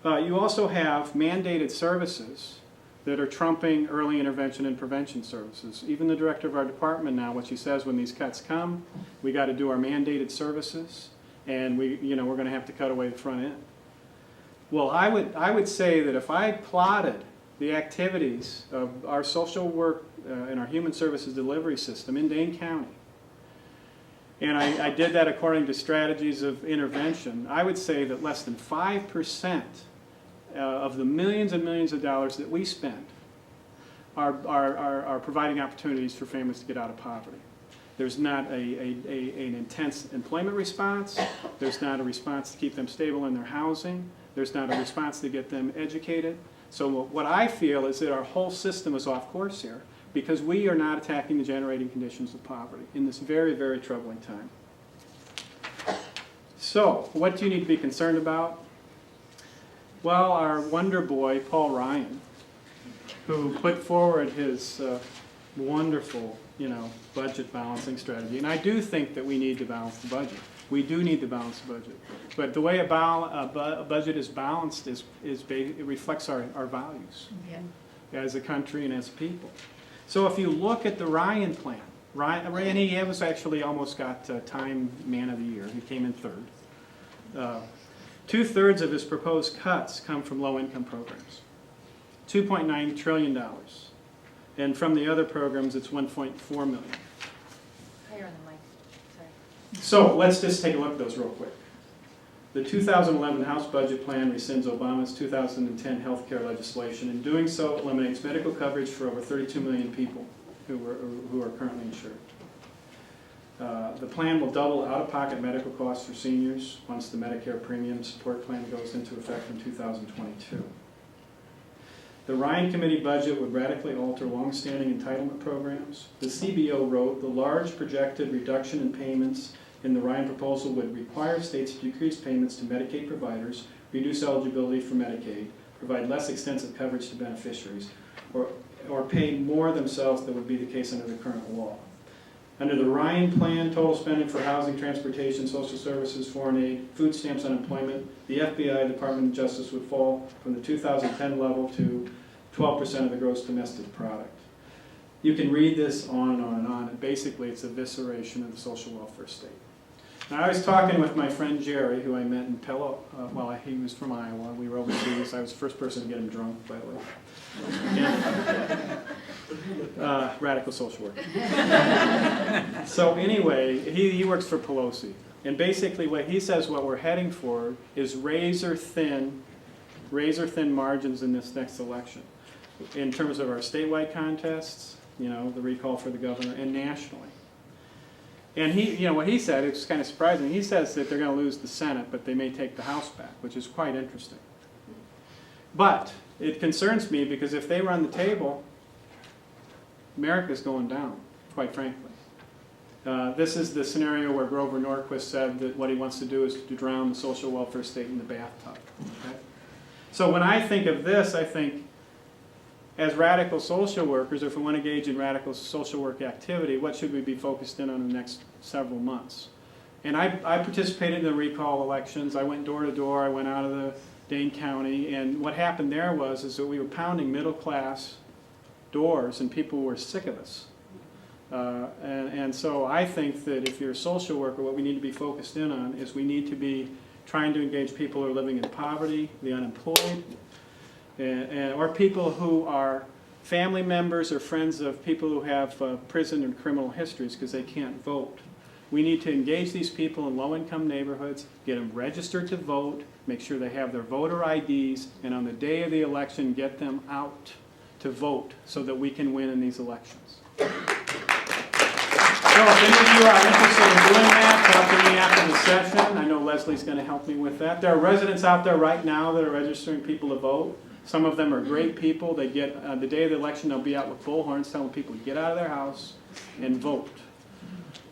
You also have mandated services that are trumping early intervention and prevention services. Even the director of our department now, what she says when these cuts come, we got to do our mandated services, and we're going to have to cut away the front end. Well, I would say that if I plotted the activities of our social work and our human services delivery system in Dane County, and I did that according to strategies of intervention, I would say that less than 5% of the millions and millions of dollars that we spend are providing opportunities for families to get out of poverty. There's not an intense employment response. There's not a response to keep them stable in their housing. There's not a response to get them educated. So what I feel is that our whole system is off course here because we are not attacking the generating conditions of poverty in this very, very troubling time. So what do you need to be concerned about? Well, our wonder boy, Paul Ryan, who put forward his wonderful, budget balancing strategy. And I do think that we need to balance the budget. We do need to balance the budget. But the way a budget is balanced it reflects our values as a country and as a people. So if you look at the Ryan plan, Ryan, he was actually almost got Time Man of the Year. He came in third. 2/3 of his proposed cuts come from low-income programs, $2.9 trillion. And from the other programs, it's $1.4 million. Higher on the mic. Sorry. So let's just take a look at those real quick. The 2011 House Budget Plan rescinds Obama's 2010 health care legislation. In doing so, it eliminates medical coverage for over 32 million people who are currently insured. The plan will double out-of-pocket medical costs for seniors once the Medicare Premium Support Plan goes into effect in 2022. The Ryan Committee budget would radically alter long-standing entitlement programs. The CBO wrote, the large projected reduction in payments in the Ryan proposal would require states to decrease payments to Medicaid providers, reduce eligibility for Medicaid, provide less extensive coverage to beneficiaries, or pay more themselves than would be the case under the current law. Under the Ryan plan, total spending for housing, transportation, social services, foreign aid, food stamps, unemployment, the FBI, Department of Justice, would fall from the 2010 level to 12% of the gross domestic product. You can read this on and on and on, and basically it's evisceration of the social welfare state. Now, I was talking with my friend Jerry, who I met in Pillow, he was from Iowa. We were overseas. I was the first person to get him drunk, by the way. Radical social worker. So anyway, he works for Pelosi. And basically what he says what we're heading for is razor thin margins in this next election in terms of our statewide contests, the recall for the governor, and nationally. And what he said, it's kind of surprising. He says that they're going to lose the Senate, but they may take the House back, which is quite interesting. But it concerns me because if they run the table, America's going down, quite frankly. This is the scenario where Grover Norquist said that what he wants to do is to drown the social welfare state in the bathtub. Okay? So when I think of this, I think, as radical social workers, if we want to engage in radical social work activity, what should we be focused in on the next several months? And I participated in the recall elections. I went door to door. I went out of the Dane County. And what happened there is that we were pounding middle class doors and people were sick of us. And so I think that if you're a social worker, what we need to be focused in on is we need to be trying to engage people who are living in poverty, the unemployed, or people who are family members or friends of people who have prison and criminal histories because they can't vote. We need to engage these people in low-income neighborhoods, get them registered to vote, make sure they have their voter IDs, and on the day of the election, get them out to vote so that we can win in these elections. So if any of you are interested in doing that, talk to me after the session. I know Leslie's going to help me with that. There are residents out there right now that are registering people to vote. Some of them are great people. They get, the day of the election, they'll be out with bullhorns telling people to get out of their house and vote.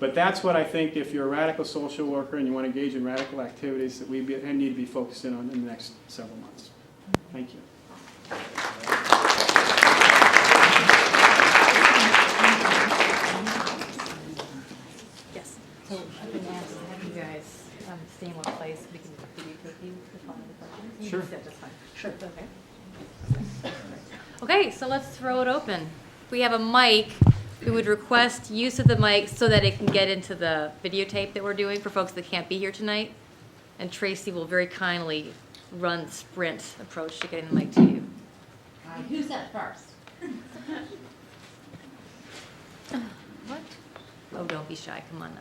But that's what I think, if you're a radical social worker and you want to engage in radical activities, that we need to be focused in on in the next several months. Thank you. Yes. So I've been asked to have you guys stay in one place. We can videotape you to follow the questions. Sure. That's fine. Sure. Okay. Okay, so let's throw it open. We have a mic. We would request use of the mic so that it can get into the videotape that we're doing for folks that can't be here tonight. And Tracy will very kindly run the sprint approach to getting the mic to you. All right, who's up first? What? Oh, don't be shy. Come on now.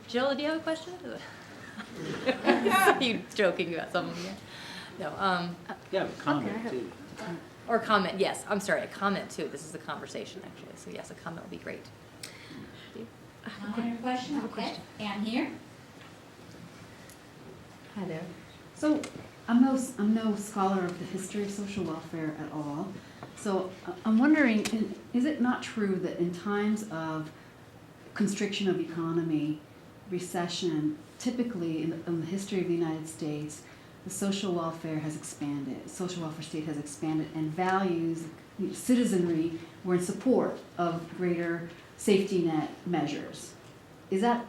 Jill, do you have a question? You joking about something? No. Yeah, a comment Okay, too. Or comment, yes. I'm sorry, a comment too. This is a conversation, actually. So yes, a comment would be great. Comment or question? I have a Okay. question. And here? Hi there. So I'm no scholar of the history of social welfare at all. So I'm wondering, is it not true that in times of constriction of economy, recession, typically in the history of the United States, the social welfare has expanded, social welfare state has expanded, and values, citizenry were in support of greater safety net measures. Is that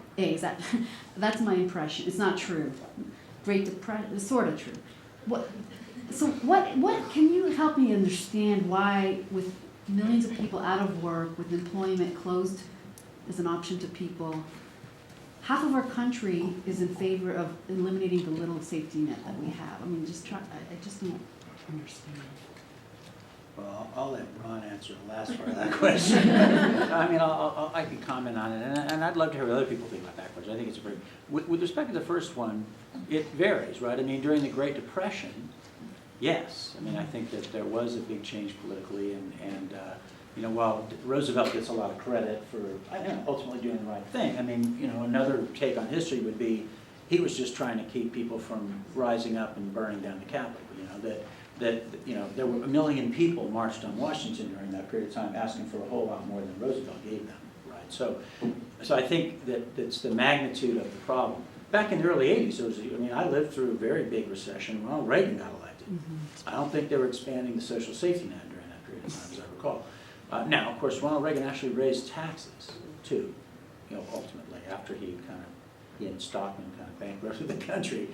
that's my impression. It's not true. Great Depression is sort of true. What can you help me understand why, with millions of people out of work, with employment closed as an option to people, half of our country is in favor of eliminating the little safety net that we have? I mean, I just don't understand. Well, I'll let Ron answer the last part of that question. I mean, I can comment on it, and I'd love to hear what other people think about that question. I think it's a very, with respect to the first one, it varies, right? I mean, during the Great Depression, yes. I mean, I think that there was a big change politically, and you know, while Roosevelt gets a lot of credit for ultimately doing the right thing, I mean, you know, another take on history would be he was just trying to keep people from rising up and burning down the Capitol. You know, that you know, there were 1 million people marched on Washington during that period of time, asking for a whole lot more than Roosevelt gave them. Right. So I think that it's the magnitude of the problem. Back in the early '80s, I lived through a very big recession. Ronald Reagan got elected. Mm-hmm. I don't think they were expanding the social safety net during that period of time, as I recall. Now, of course, Ronald Reagan actually raised taxes too. You know, ultimately, after he and Stockman kind of bankrupted the country.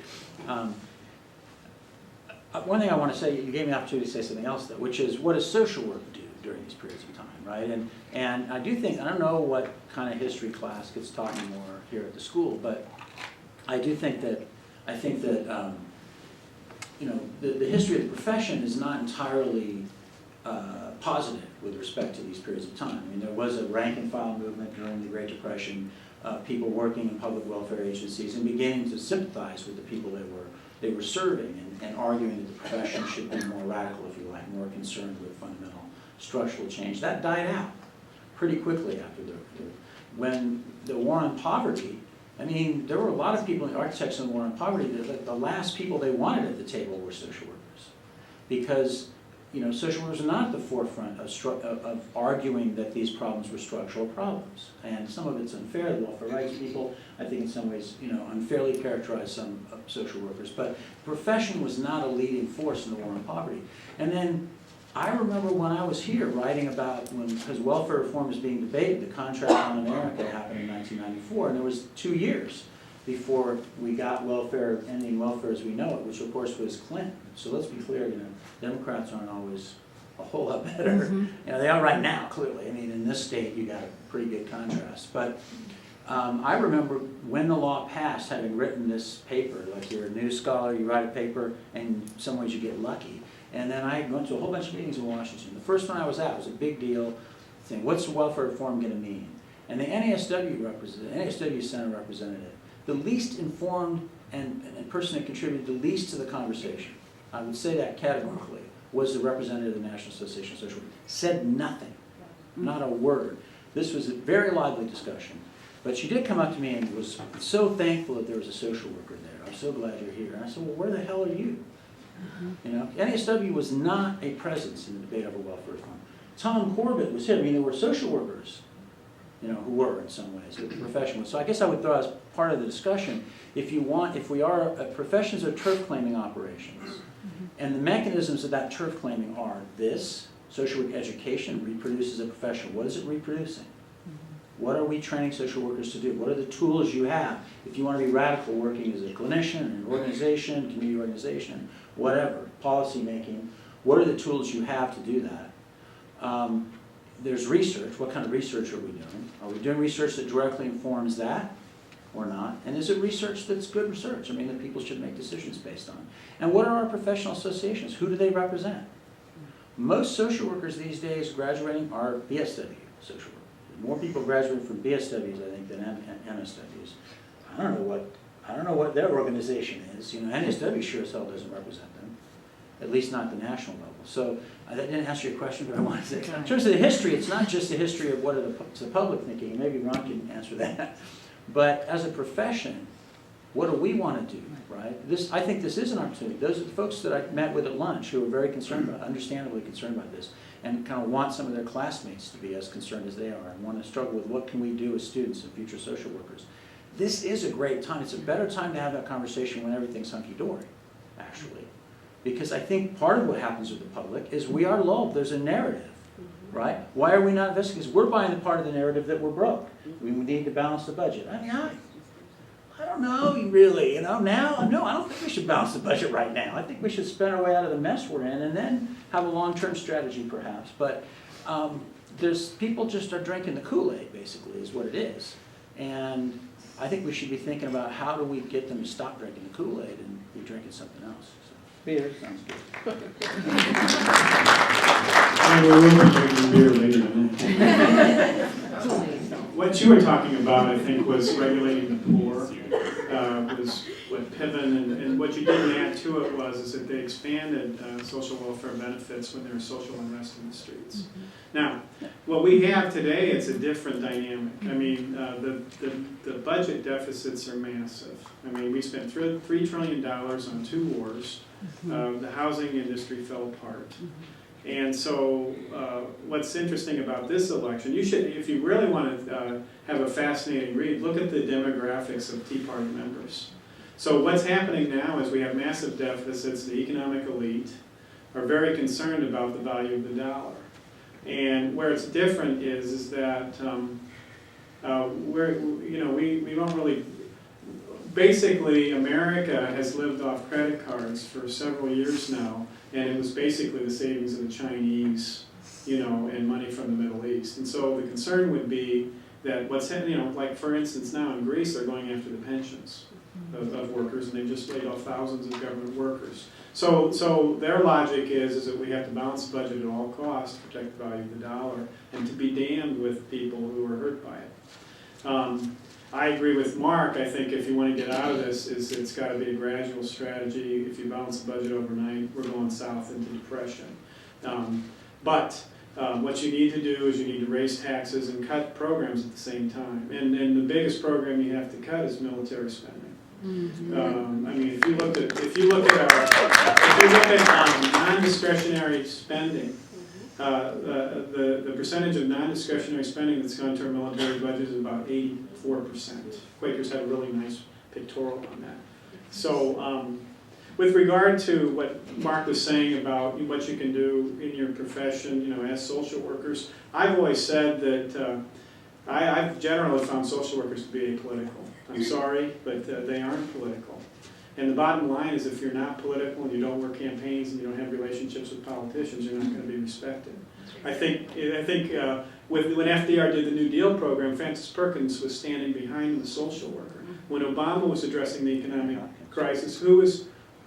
one thing I want to say, you gave me the opportunity to say something else, though, which is, what does social work do during these periods of time, right? And I do think, I don't know what kind of history class gets taught anymore here at the school, but I do think that, you know, the history of the profession is not entirely positive with respect to these periods of time. I mean, there was a rank and file movement during the Great Depression, people working in public welfare agencies and beginning to sympathize with the people they were serving, and arguing that the profession should be more radical, if you like, more concerned with fundamental structural change. That died out pretty quickly after when the war on poverty. I mean, there were a lot of people, architects in the war on poverty, that the last people they wanted at the table were social workers, because, you know, social workers are not at the forefront of arguing that these problems were structural problems. And some of it's unfair. The welfare rights people, I think in some ways, you know, unfairly characterize some social workers. But the profession was not a leading force in the war on poverty. And then I remember when I was here writing about because welfare reform was being debated, the Contract on America happened in 1994, and there was 2 years before we got welfare, ending welfare as we know it, which of course was Clinton. So let's be clear, you know, Democrats aren't always a whole lot better. Mm-hmm. You know, they are right now, clearly. I mean, in this state, you got a pretty good contrast. But I remember when the law passed, having written this paper, like you're a news scholar, you write a paper, and in some ways you get lucky. And then I went to a whole bunch of meetings in Washington. The first one I was at was a big deal thing. What's welfare reform going to mean? And the NASW Senate representative, the least informed and person that contributed the least to the conversation, I would say that categorically, was the representative of the National Association of Social Workers. Said nothing, not a word. This was a very lively discussion. But she did come up to me and was so thankful that there was a social worker there. I'm so glad you're here. And I said, well, where the hell are you? You know, NASW was not a presence in the debate over welfare reform. Tom Corbett was here. I mean, there were social workers, you know, who were in some ways, but the profession was. So I guess I would throw as part of the discussion, if we are, professions are turf claiming operations, and the mechanisms of that turf claiming are this: social work education reproduces a profession. What is it reproducing? What are we training social workers to do? What are the tools you have if you want to be radical working as a clinician, an organization, community organization, whatever, policy making? What are the tools you have to do that? There's research. What kind of research are we doing? Are we doing research that directly informs that or not? And is it research that's good research? I mean, that people should make decisions based on? And what are our professional associations? Who do they represent? Most social workers these days graduating are BSW social workers. More people graduate from BSWs, I think, than MSWs. I don't know what their organization is. You know, NSW sure as hell doesn't represent them, at least not at the national level. So that didn't answer your question, but I wanted to say, in terms of the history, it's not just the history of what are the public thinking, and maybe Ron can answer that. But as a profession, what do we want to do, right? I think this is an opportunity. Those are the folks that I met with at lunch who are very concerned about, understandably concerned about this, and kind of want some of their classmates to be as concerned as they are, and want to struggle with what can we do as students and future social workers. This is a great time. It's a better time to have that conversation when everything's hunky-dory, actually. Because I think part of what happens with the public is we are lulled. There's a narrative, right? Why are we not investigating? Because we're buying the part of the narrative that we're broke. We need to balance the budget. I mean, I don't know, really, you know, now, no, I don't think we should balance the budget right now. I think we should spend our way out of the mess we're in and then have a long-term strategy, perhaps. But people just are drinking the Kool-Aid, basically, is what it is. And I think we should be thinking about how do we get them to stop drinking the Kool-Aid and be drinking something else. So, beer sounds good. We will be drinking beer later than What you were talking about, I think, was regulating the poor, was what Piven, and what you didn't add to it is that they expanded social welfare benefits when there was social unrest in the streets. Mm-hmm. Now, what we have today, it's a different dynamic. I mean, the budget deficits are massive. I mean, we spent $3 trillion on 2 wars. Mm-hmm. The housing industry fell apart. Mm-hmm. And so what's interesting about this election, you should, if you really want to have a fascinating read, look at the demographics of Tea Party members. So what's happening now is we have massive deficits. The economic elite are very concerned about the value of the dollar. And where it's different is that we don't really, basically, America has lived off credit cards for several years now, and it was basically the savings of the Chinese, and money from the Middle East. And so the concern would be that what's happening, like for instance now in Greece, they're going after the pensions of workers, and they've just laid off thousands of government workers. So their logic is that we have to balance the budget at all costs, protect the value of the dollar, and to be damned with people who are hurt by it. I agree with Mark. I think if you want to get out of this, it's got to be a gradual strategy. If you balance the budget overnight, we're going south into depression. But what you need to do is you need to raise taxes and cut programs at the same time. And the biggest program you have to cut is military spending. I mean, if you look at non-discretionary spending, the percentage of non-discretionary spending that's gone to our military budget is about 84%. Quakers had a really nice pictorial on that. So with regard to what Mark was saying about what you can do in your profession, as social workers, I've always said that I've generally found social workers to be apolitical. I'm sorry, but they aren't political. And the bottom line is if you're not political and you don't work campaigns and you don't have relationships with politicians, you're not going to be respected. I think when FDR did the New Deal program, Francis Perkins was standing behind the social worker. When Obama was addressing the economic crisis, who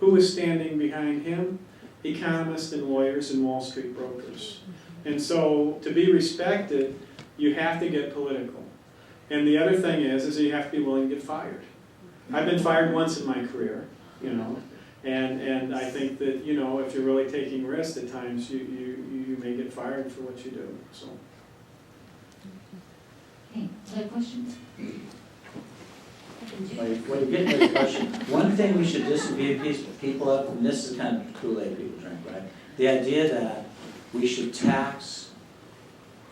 was standing behind him? Economists and lawyers and Wall Street brokers. And so to be respected, you have to get political. And the other thing is you have to be willing to get fired. I've been fired once in my career, and I think that, if you're really taking risks at times, you may get fired for what you do, so. Hey, other questions? When you get to the question, one thing we should disabuse people of, and this is kind of Kool-Aid people drink, right? The idea that we should tax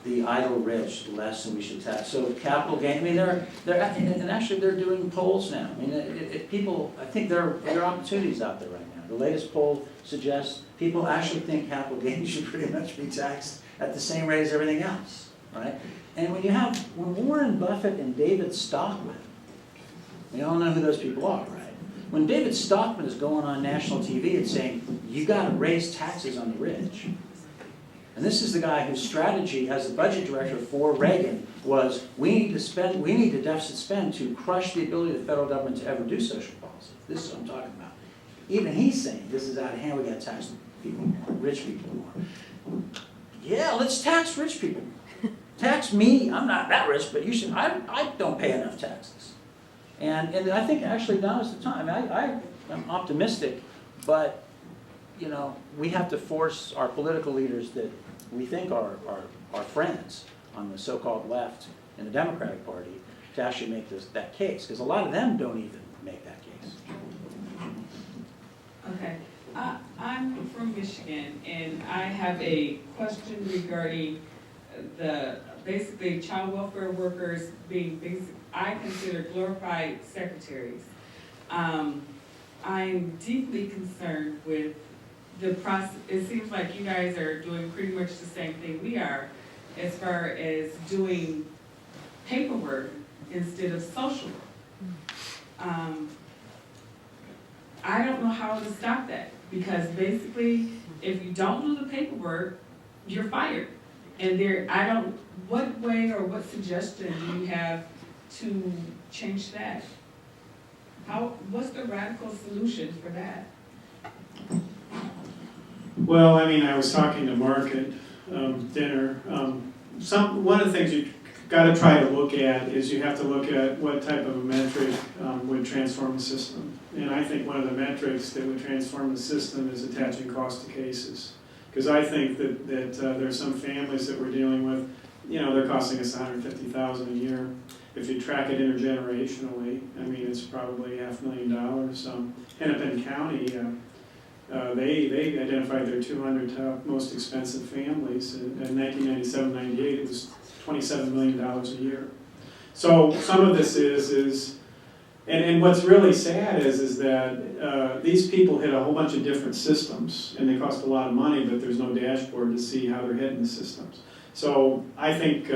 the idle rich less than we should tax. So capital gain, I mean, and actually they're doing polls now. I mean, I think there are opportunities out there right now. The latest poll suggests people actually think capital gain should pretty much be taxed at the same rate as everything else, right? And when Warren Buffett and David Stockman, we all know who those people are, right? When David Stockman is going on national TV and saying, you got to raise taxes on the rich. And this is the guy whose strategy as the budget director for Reagan was, we need to deficit spend to crush the ability of the federal government to ever do social policy. This is what I'm talking about. Even he's saying, this is out of hand, we got to tax people more, rich people more. Yeah, let's tax rich people. Tax me, I'm not that rich, but you should, I don't pay enough taxes. And I think actually now is the time. I'm optimistic, but we have to force our political leaders that we think are friends on the so-called left in the Democratic Party to actually make that case, because a lot of them don't even make that case. Okay, I'm from Michigan, and I have a question regarding basically child welfare workers being I consider glorified secretaries. I'm deeply concerned with the process. It seems like you guys are doing pretty much the same thing we are as far as doing paperwork instead of social work. I don't know how to stop that, because basically if you don't do the paperwork, you're fired. And what way or what suggestion do you have to change that? What's the radical solution for that? Well, I mean, I was talking to Mark at dinner. One of the things you got to try to look at is you have to look at what type of a metric would transform the system. And I think one of the metrics that would transform the system is attaching cost to cases. Because I think that there are some families that we're dealing with, they're costing us $150,000 a year. If you track it intergenerationally, I mean, it's probably $500,000. Hennepin County, they identified their 200 top most expensive families. In 1997-98, it was $27 million a year. So some of this is and what's really sad is that these people hit a whole bunch of different systems, and they cost a lot of money, but there's no dashboard to see how they're hitting the systems. So I think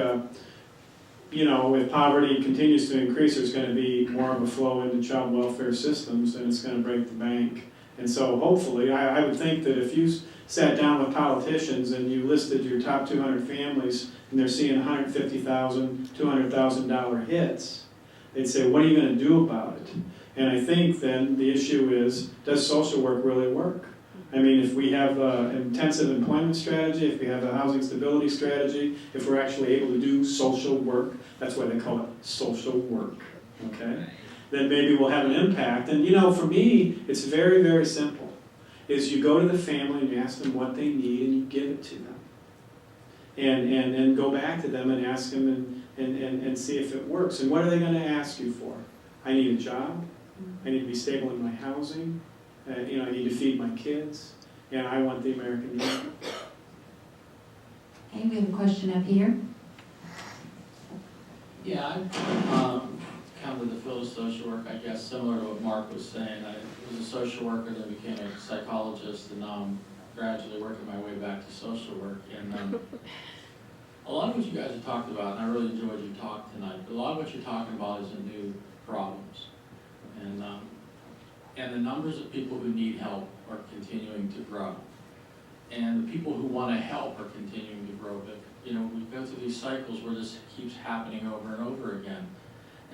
you know, if poverty continues to increase, there's going to be more of a flow into child welfare systems, and it's going to break the bank. And so hopefully, I would think that if you sat down with politicians and you listed your top 200 families, and they're seeing $150,000, $200,000 hits, they'd say, what are you going to do about it? And I think then the issue is, does social work really work? I mean, if we have an intensive employment strategy, if we have a housing stability strategy, if we're actually able to do social work, that's why they call it social work, okay? Then maybe we'll have an impact. And you know, for me, it's very, very simple. Is you go to the family and you ask them what they need and you give it to them. And go back to them and ask them and see if it works. And what are they going to ask you for? I need a job. I need to be stable in my housing. You know, I need to feed my kids. And I want the American dream. Okay, we have a question up here. Yeah, I've come to the field of social work, I guess, similar to what Mark was saying. I was a social worker, then became a psychologist, and now I'm gradually working my way back to social work. And a lot of what you guys have talked about, and I really enjoyed your talk tonight, but a lot of what you're talking about isn't new problems. And the numbers of people who need help are continuing to grow. And the people who want to help are continuing to grow. But, you know, we go through these cycles where this keeps happening over and over again.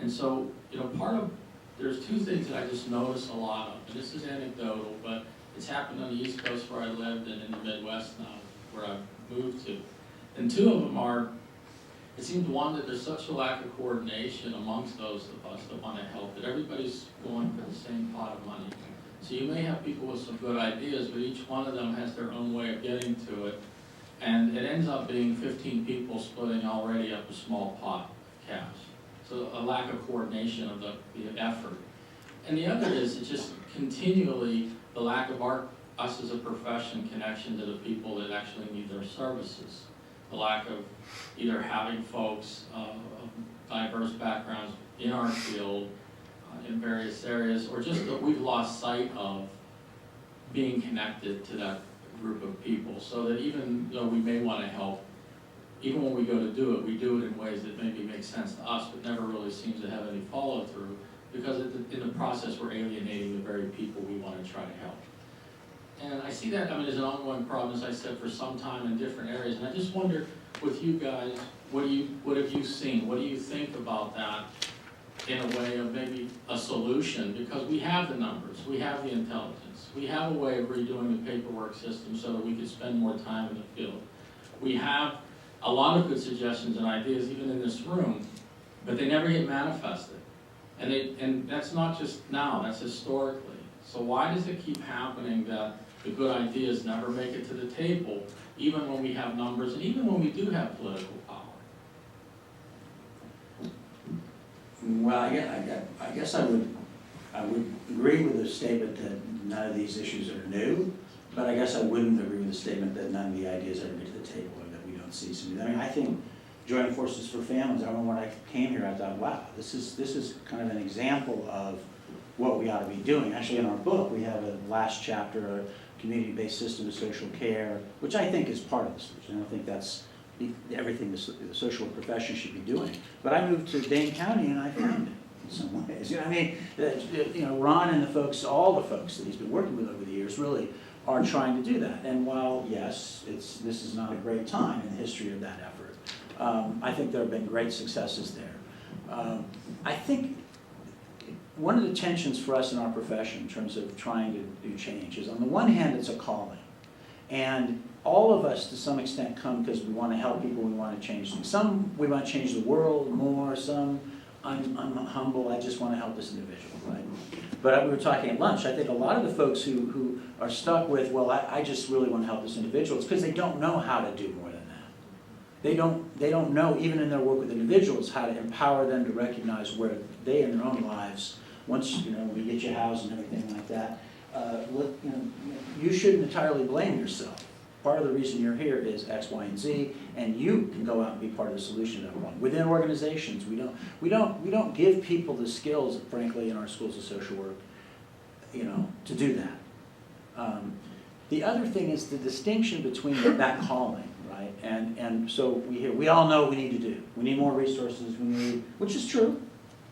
And so, you know, there's two things that I just notice a lot of. And this is anecdotal, but it's happened on the East Coast where I lived and in the Midwest now where I've moved to. And two of them are, it seems one, that there's such a lack of coordination amongst those of us that want to help, that everybody's going for the same pot of money. So you may have people with some good ideas, but each one of them has their own way of getting to it. And it ends up being 15 people splitting already up a small pot of cash. So a lack of coordination of the effort. And the other is, it's just continually the lack of us as a profession connection to the people that actually need their services. The lack of either having folks of diverse backgrounds in our field in various areas, or just that we've lost sight of being connected to that group of people, so that even though we may want to help, even when we go to do it, we do it in ways that maybe make sense to us, but never really seems to have any follow-through, because in the process we're alienating the very people we want to try to help. And I see that, I mean, as an ongoing problem, as I said, for some time in different areas. And I just wonder, with you guys, what have you seen? What do you think about that in a way of maybe a solution? Because we have the numbers, we have the intelligence, we have a way of redoing the paperwork system so that we could spend more time in the field. We have a lot of good suggestions and ideas, even in this room, but they never get manifested. And that's not just now, that's historically. So why does it keep happening that the good ideas never make it to the table, even when we have numbers and even when we do have political power? Well, I guess I would agree with the statement that none of these issues are new, but I guess I wouldn't agree with the statement that none of the ideas ever get to the table or that we don't see some. I mean, I think Joining Forces for Families, I remember when I came here, I thought, wow, this is kind of an example of what we ought to be doing. Actually, in our book, we have a last chapter, a community-based system of social care, which I think is part of the solution. I don't think that's everything the social profession should be doing. But I moved to Dane County and I found it in some ways. You know, I mean, you know, Ron and the folks, all the folks that he's been working with over the years really are trying to do that. And while, yes, this is not a great time in the history of that effort, I think there have been great successes there. I think one of the tensions for us in our profession in terms of trying to do change is, on the one hand, it's a calling. And all of us, to some extent, come because we want to help people, we want to change things. Some, we want to change the world more. Some, I'm humble, I just want to help this individual, right? But we were talking at lunch, I think a lot of the folks who are stuck with, well, I just really want to help this individual, it's because they don't know how to do more than that. They don't know, even in their work with individuals, how to empower them to recognize where they in their own lives, once, you know, we get you housed and everything like that, you know, you shouldn't entirely blame yourself. Part of the reason you're here is X, Y, and Z, and you can go out and be part of the solution to that one. Within organizations, we don't give people the skills, frankly, in our schools of social work, you know, to do that. The other thing is the distinction between that calling, right? And so we all know what we need to do. We need more resources, which is true.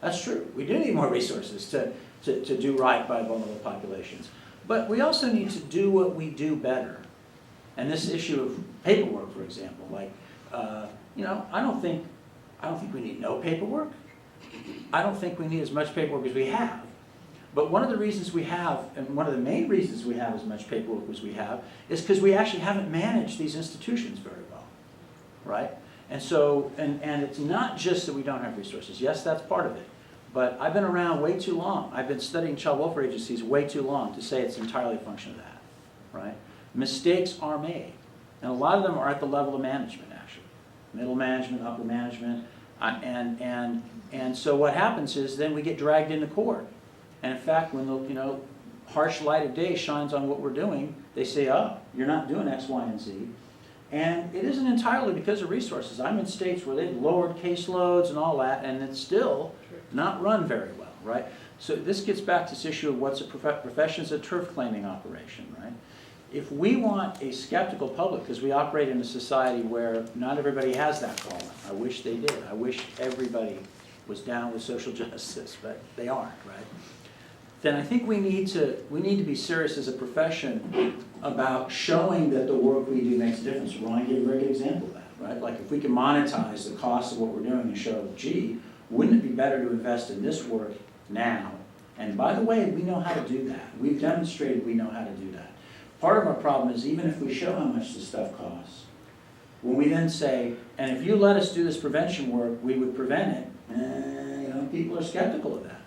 That's true. We do need more resources to do right by vulnerable populations. But we also need to do what we do better. And this issue of paperwork, for example, like, I don't think we need no paperwork. I don't think we need as much paperwork as we have. But one of the reasons we have, and one of the main reasons we have as much paperwork as we have, is because we actually haven't managed these institutions very well, right? And so, and it's not just that we don't have resources. Yes, that's part of it. But I've been around way too long. I've been studying child welfare agencies way too long to say it's entirely a function of that, right? Mistakes are made. And a lot of them are at the level of management, actually. Middle management, upper management. And so what happens is then we get dragged into court. And in fact, when the harsh light of day shines on what we're doing, they say, oh, you're not doing X, Y, and Z. And it isn't entirely because of resources. I'm in states where they've lowered caseloads and all that, and it's still not run very well, right? So this gets back to this issue of what's a profession is a turf claiming operation, right? If we want a skeptical public, because we operate in a society where not everybody has that calling. I wish they did. I wish everybody was down with social justice, but they aren't, right? Then I think we need to be serious as a profession about showing that the work we do makes a difference. Ron gave a very good example of that, right? Like if we can monetize the cost of what we're doing and show, gee, wouldn't it be better to invest in this work now? And by the way, we know how to do that. We've demonstrated we know how to do that. Part of our problem is even if we show how much this stuff costs, when we then say, and if you let us do this prevention work, we would prevent it, people are skeptical of that.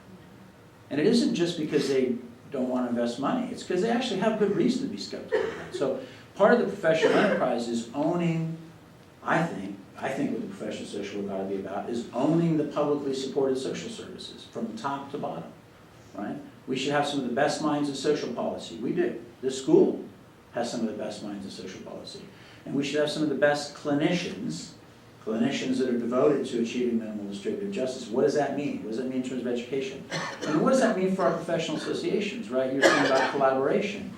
And it isn't just because they don't want to invest money. It's because they actually have good reason to be skeptical of that. So part of the professional enterprise is owning, I think what the professional social work ought to be about is owning the publicly supported social services from top to bottom, right? We should have some of the best minds in social policy. We do. This school has some of the best minds in social policy. And we should have some of the best clinicians that are devoted to achieving minimal distributive justice. What does that mean? What does that mean in terms of education? And what does that mean for our professional associations, right? You're saying about collaboration.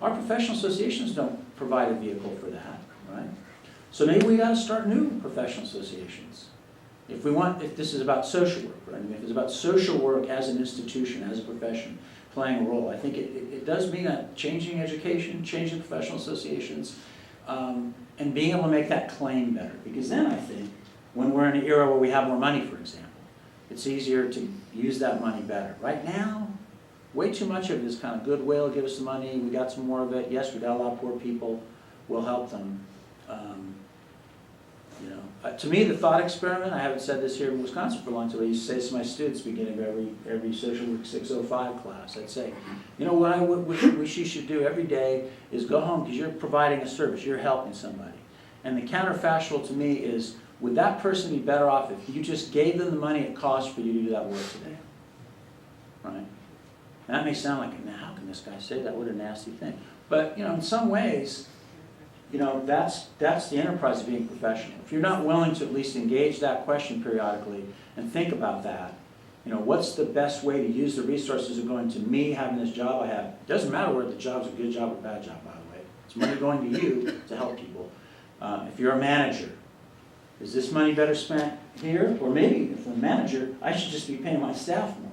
Our professional associations don't provide a vehicle for that, right? So maybe we got to start new professional associations. If this is about social work, right? I mean, if it's about social work as an institution, as a profession, playing a role, I think it does mean changing education, changing professional associations, and being able to make that claim better. Because then I think, when we're in an era where we have more money, for example, it's easier to use that money better. Right now, way too much of it is kind of goodwill, give us the money, we got some more of it, yes, we got a lot of poor people, we'll help them. To me, the thought experiment, I haven't said this here in Wisconsin for a long time, I used to say this to my students beginning of every social work 605 class. I'd say, what I wish you should do every day is go home because you're providing a service, you're helping somebody. And the counterfactual to me is, would that person be better off if you just gave them the money it costs for you to do that work today? Right? And that may sound like, now how can this guy say that? What a nasty thing. But, in some ways, that's the enterprise of being professional. If you're not willing to at least engage that question periodically and think about that, what's the best way to use the resources that are going to me having this job I have? It doesn't matter whether the job's a good job or a bad job, by the way. It's money going to you to help people. If you're a manager, is this money better spent here? Or maybe if I'm a manager, I should just be paying my staff more.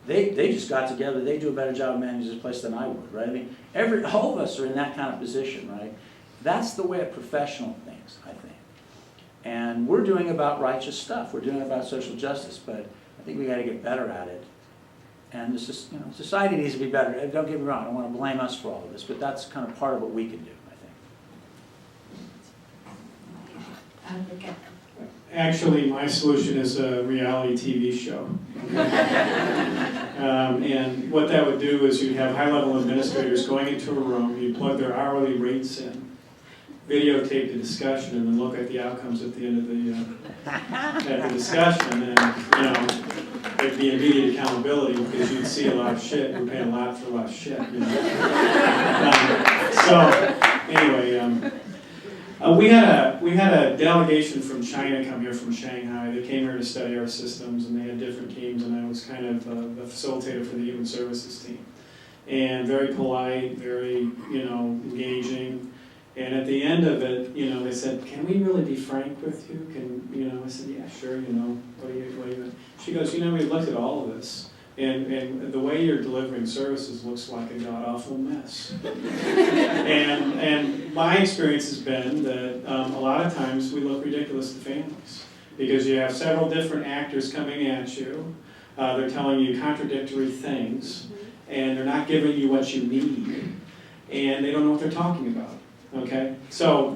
They just got together, they do a better job of managing this place than I would, right? I mean, all of us are in that kind of position, right? That's the way a professional thinks, I think. And we're doing about righteous stuff. We're doing about social justice, but I think we got to get better at it. And this is, society needs to be better. Don't get me wrong, I don't want to blame us for all of this, but that's kind of part of what we can do, I think. Actually, my solution is a reality TV show. And what that would do is you'd have high-level administrators going into a room, you'd plug their hourly rates in, videotape the discussion, and then look at the outcomes at the end of the discussion. And there'd be immediate accountability because you'd see a lot of shit. We're paying a lot for a lot of shit. We had a delegation from China come here from Shanghai. They came here to study our systems, and they had different teams, and I was kind of the facilitator for the human services team. And very polite, very engaging. And at the end of it, they said, "Can we really be frank with you? I said, "Yeah, sure, what do you?" She goes, "We looked at all of this, and the way you're delivering services looks like a god-awful mess." and my experience has been that a lot of times we look ridiculous to families because you have several different actors coming at you. They're telling you contradictory things, and they're not giving you what you need, and they don't know what they're talking about. Okay, so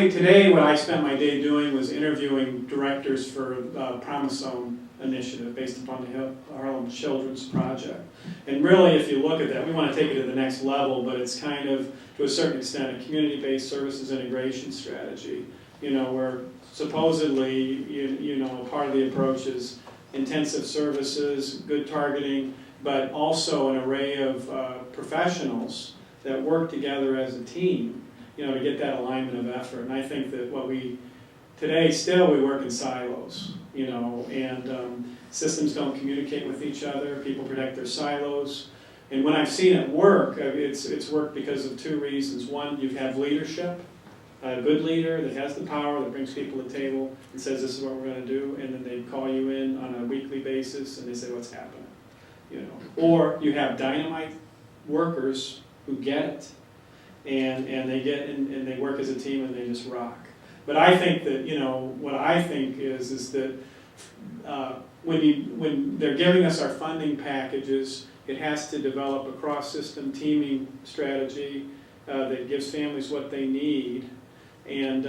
today what I spent my day doing was interviewing directors for Promise Zone initiative based upon the Harlem Children's Project. And really, if you look at that, we want to take it to the next level, but it's kind of, to a certain extent, a community-based services integration strategy. Where supposedly, part of the approach is intensive services, good targeting, but also an array of professionals that work together as a team, to get that alignment of effort. And I think that today still we work in silos, and systems don't communicate with each other, people protect their silos. And when I've seen it work, it's worked because of two reasons. One, you have leadership, a good leader that has the power, that brings people to the table and says, "This is what we're going to do," and then they call you in on a weekly basis and they say, "What's happening?" Or you have dynamite workers who get it, and they work as a team and they just rock. But I think that what I think is that when they're giving us our funding packages, it has to develop a cross-system teaming strategy that gives families what they need and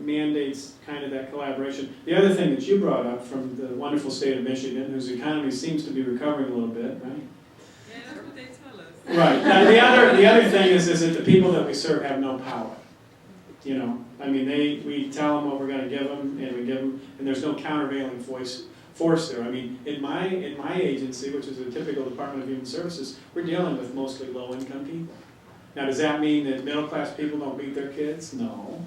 mandates kind of that collaboration. The other thing that you brought up from the wonderful state of Michigan, whose economy seems to be recovering a little bit, right? Yeah, that's what they tell us. Right. Now, the other thing is that the people that we serve have no power. We tell them what we're going to give them, and we give them, and there's no countervailing force there. In my agency, which is a typical Department of Human Services, we're dealing with mostly low-income people. Now, does that mean that middle-class people don't beat their kids? No.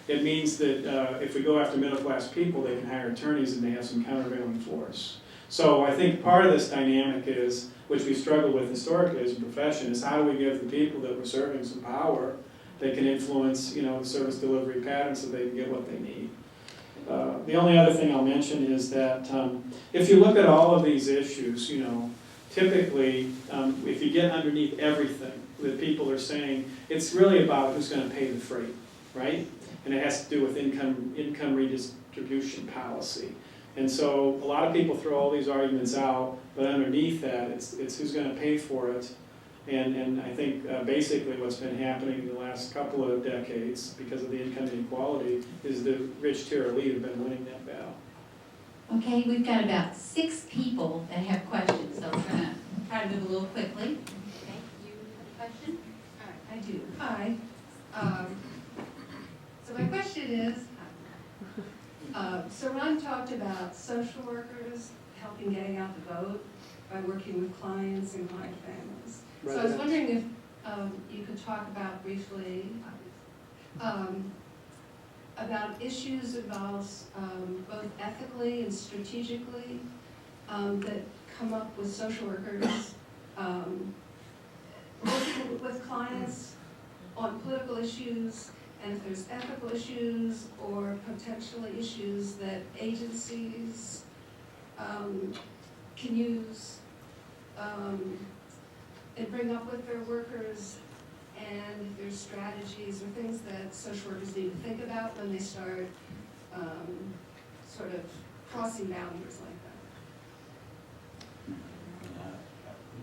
It means that if we go after middle-class people, they can hire attorneys and they have some countervailing force. So I think part of this dynamic is, which we struggle with historically as a profession, is how do we give the people that we're serving some power that can influence, the service delivery pattern so they can get what they need. The only other thing I'll mention is that if you look at all of these issues, typically, if you get underneath everything that people are saying, it's really about who's going to pay the freight, right? And it has to do with income redistribution policy. And so a lot of people throw all these arguments out, but underneath that, it's who's going to pay for it. And I think basically what's been happening in the last couple of decades, because of the income inequality, is the rich tier elite have been winning that battle. Okay, we've got about 6 people that have questions, so we're going to try to move a little quickly. Okay, you have a question? All right, I do. Hi. So my question is, so Ron talked about social workers helping getting out the vote by working with clients and client families. Right. So I was wondering if you could talk about briefly about issues involved both ethically and strategically that come up with social workers working with clients on political issues, and if there's ethical issues or potentially issues that agencies can use and bring up with their workers, and if there's strategies or things that social workers need to think about when they start sort of crossing boundaries like that.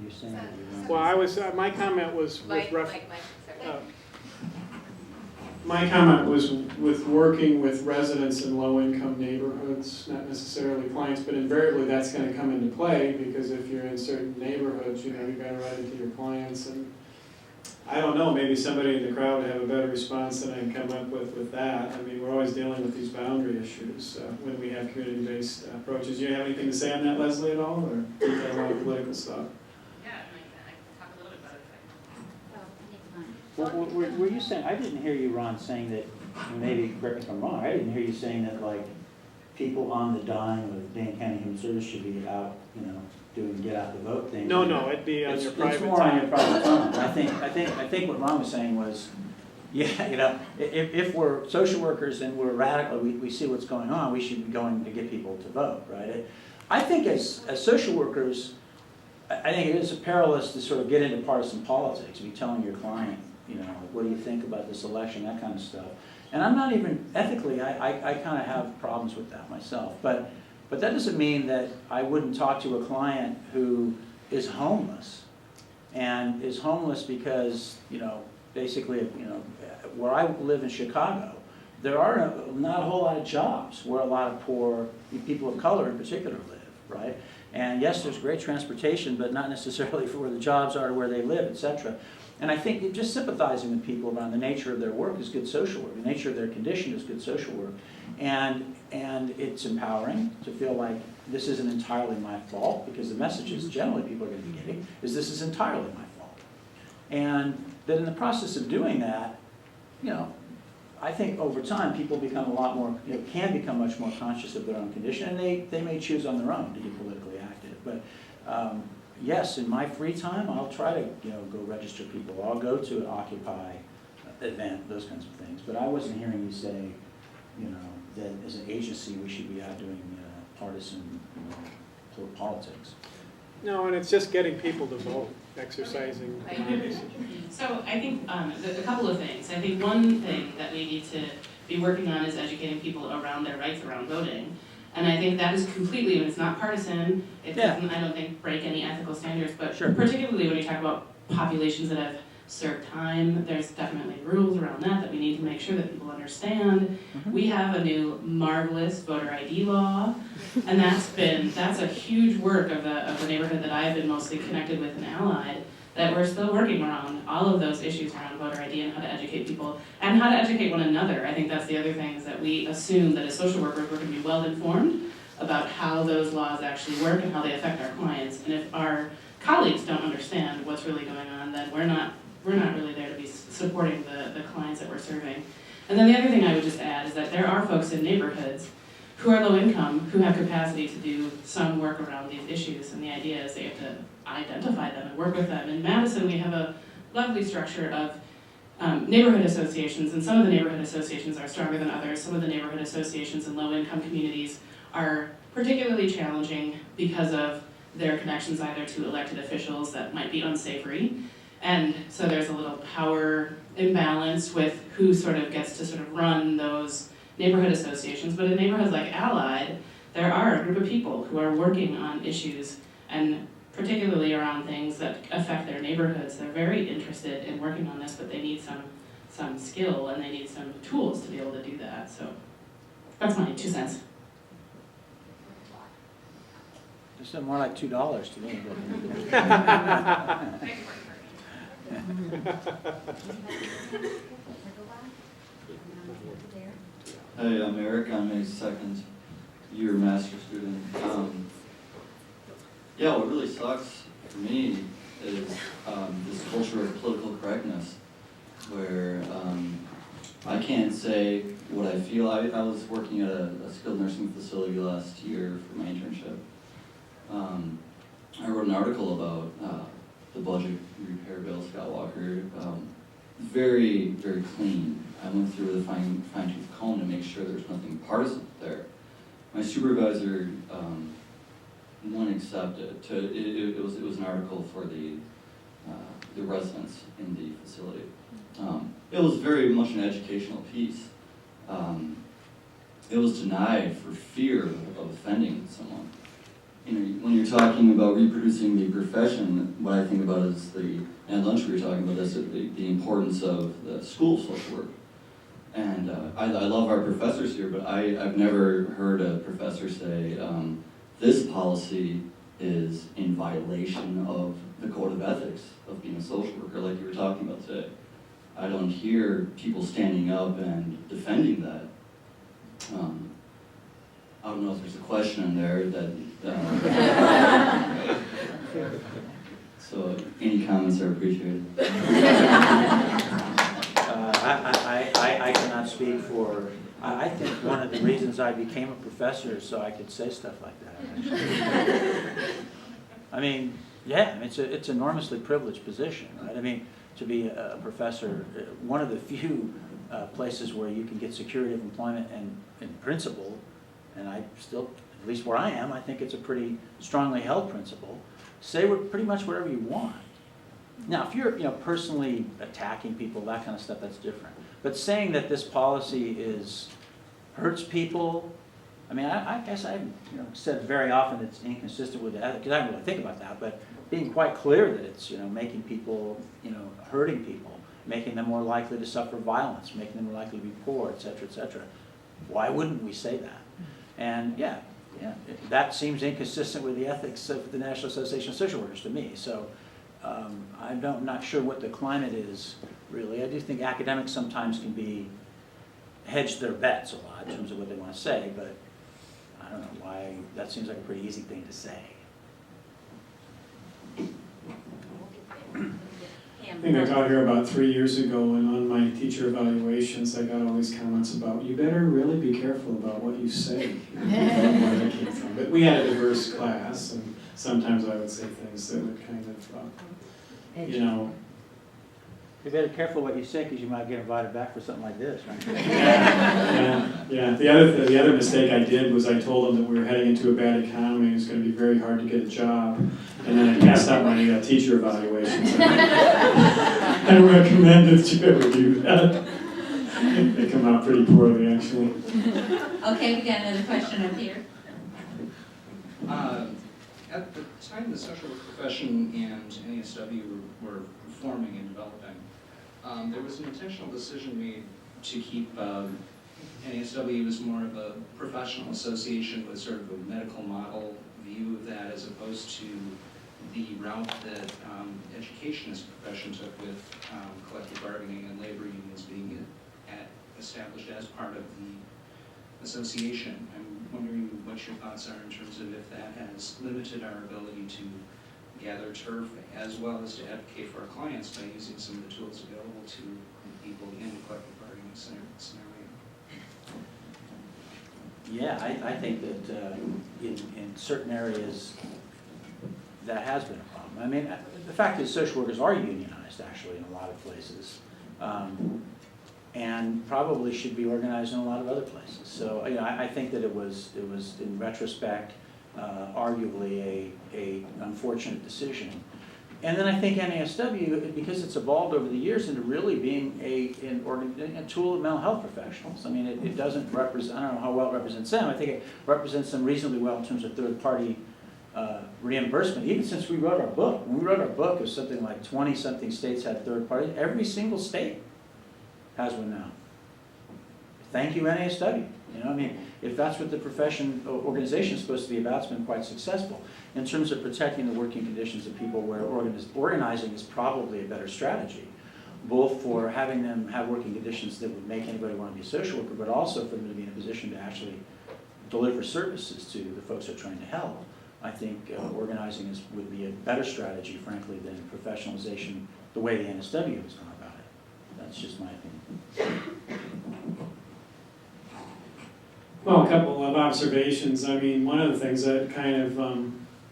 You're saying that you Well, my comment was with my comment was with working with residents in low-income neighborhoods, not necessarily clients, but invariably that's going to come into play, because if you're in certain neighborhoods, you've got to run into your clients. And I don't know, maybe somebody in the crowd would have a better response than I can come up with that. We're always dealing with these boundary issues when we have community-based approaches. Do you have anything to say on that, Leslie, at all, or do you have a lot of political stuff? Yeah, I can talk a little bit about it. Well, were you saying, I didn't hear you, Ron, saying that, and maybe correct me if I'm wrong, I didn't hear you saying that, like, people on the dime of Dane County Human Service should be out, doing get out the vote thing. No, it'd be on your private It's more on your time. private time. I think what Ron was saying was, yeah, if we're social workers and we're radical, we see what's going on, we should be going to get people to vote, right? I think as social workers, I think it is perilous to sort of get into partisan politics, be telling your client, what do you think about this election, that kind of stuff. And I'm not even, ethically, I kind of have problems with that myself. But that doesn't mean that I wouldn't talk to a client who is homeless, and is homeless because, basically, where I live in Chicago, there are not a whole lot of jobs where a lot of poor people of color in particular live, right? And yes, there's great transportation, but not necessarily for where the jobs are to where they live, etc. And I think just sympathizing with people around the nature of their work is good social work. The nature of their condition is good social work. And it's empowering to feel like this isn't entirely my fault, because the messages generally people are going to be getting is this is entirely my fault. And that in the process of doing that, I think over time people become a lot more, can become much more conscious of their own condition, and they may choose on their own to get politically active. But yes, in my free time, I'll try to go register people. I'll go to an Occupy event, those kinds of things. But I wasn't hearing you say, that as an agency we should be out doing partisan politics. No, and it's just getting people to vote, exercising democracy. So I think a couple of things. I think one thing that we need to be working on is educating people around their rights around voting. And I think that is completely, and it's not partisan, it doesn't, I don't think, break any ethical standards, but particularly when you talk about populations that have served time, there's definitely rules around that we need to make sure that people understand. We have a new marvelous voter ID law, and that's a huge work of the neighborhood that I've been mostly connected with and allied, that we're still working around all of those issues around voter ID and how to educate people and how to educate one another. I think that's the other thing, is that we assume that as social workers we're going to be well informed about how those laws actually work and how they affect our clients. And if our colleagues don't understand what's really going on, then we're not really there to be supporting the clients that we're serving. And then the other thing I would just add is that there are folks in neighborhoods who are low income, who have capacity to do some work around these issues, and the idea is they have to identify them and work with them. In Madison, we have a lovely structure of neighborhood associations, and some of the neighborhood associations are stronger than others. Some of the neighborhood associations in low income communities are particularly challenging because of their connections either to elected officials that might be unsavory. And so there's a little power imbalance with who sort of gets to sort of run those neighborhood associations. But in neighborhoods like Allied, there are a group of people who are working on issues, and particularly around things that affect their neighborhoods. They're very interested in working on this, but they need some skill and they need some tools to be able to do that. So that's my 2 cents. This is more like $2 to me. Hey, I'm Eric. I'm a second-year master's student. Yeah, what really sucks for me is this culture of political correctness, where I can't say what I feel. I was working at a skilled nursing facility last year for my internship. I wrote an article about the budget repair bill, Scott Walker. Very, very clean. I went through with a fine-tooth comb to make sure there's nothing partisan there. My supervisor wouldn't accept it. It was an article for the residents in the facility. It was very much an educational piece. It was denied for fear of offending someone. When you're talking about reproducing the profession, what I think about is at lunch we were talking about this, the importance of the school social work. And I love our professors here, but I've never heard a professor say, this policy is in violation of the code of ethics of being a social worker, like you were talking about today. I don't hear people standing up and defending that. I don't know if there's a question in there that, so any comments are appreciated. I cannot speak for, I think one of the reasons I became a professor is so I could say stuff like that, actually. I mean, yeah, it's an enormously privileged position, right? I mean, to be a professor, one of the few places where you can get security of employment and in principle, and I still, at least where I am, I think it's a pretty strongly held principle, say pretty much whatever you want. Now, if you're personally attacking people, that kind of stuff, that's different. But saying that this policy hurts people, I mean, I guess I've said very often it's inconsistent with that, because I don't really think about that, but being quite clear that it's making people, hurting people, making them more likely to suffer violence, making them more likely to be poor, et cetera, et cetera. Why wouldn't we say that? And yeah, that seems inconsistent with the ethics of the National Association of Social Workers to me. So I'm not sure what the climate is really. I do think academics sometimes can hedge their bets a lot in terms of what they want to say, but I don't know why that seems like a pretty easy thing to say. I think I got here about 3 years ago, and on my teacher evaluations, I got all these comments about, you better really be careful about what you say. Where that came from. But we had a diverse class, and sometimes I would say things that would kind of, You better be careful what you say, because you might get invited back for something like this, right? Yeah. The other mistake I did was I told them that we were heading into a bad economy, and it's going to be very hard to get a job. And then I passed out my teacher evaluations. I don't recommend that you ever do that. They come out pretty poorly, actually. Okay, we got another question up here. At the time the social work profession and NASW were forming and developing, there was an intentional decision made to keep NASW as more of a professional association with sort of a medical model view of that, as opposed to the route that education as a profession took with collective bargaining and labor unions being established as part of the association. I'm wondering what your thoughts are in terms of if that has limited our ability to gather turf, as well as to advocate for our clients by using some of the tools available to people in the collective bargaining scenario. Yeah, I think that in certain areas that has been a problem. I mean, the fact is social workers are unionized actually in a lot of places, and probably should be organized in a lot of other places. So I think that it was in retrospect arguably a unfortunate decision. And then I think NASW, because it's evolved over the years into really being a tool of mental health professionals. I mean, it doesn't represent, I don't know how well it represents them. I think it represents them reasonably well in terms of third-party reimbursement. Even since we wrote our book, when we wrote our book, it was something like 20-something states had third parties. Every single state has one now. Thank you, NASW. I mean, if that's what the organization is supposed to be about, it's been quite successful. In terms of protecting the working conditions of people, where organizing is probably a better strategy, both for having them have working conditions that would make anybody want to be a social worker, but also for them to be in a position to actually deliver services to the folks they're trying to help. I think organizing would be a better strategy, frankly, than professionalization the way the NSW has gone about it. That's just my opinion. Well, a couple of observations. I mean, one of the things that kind of,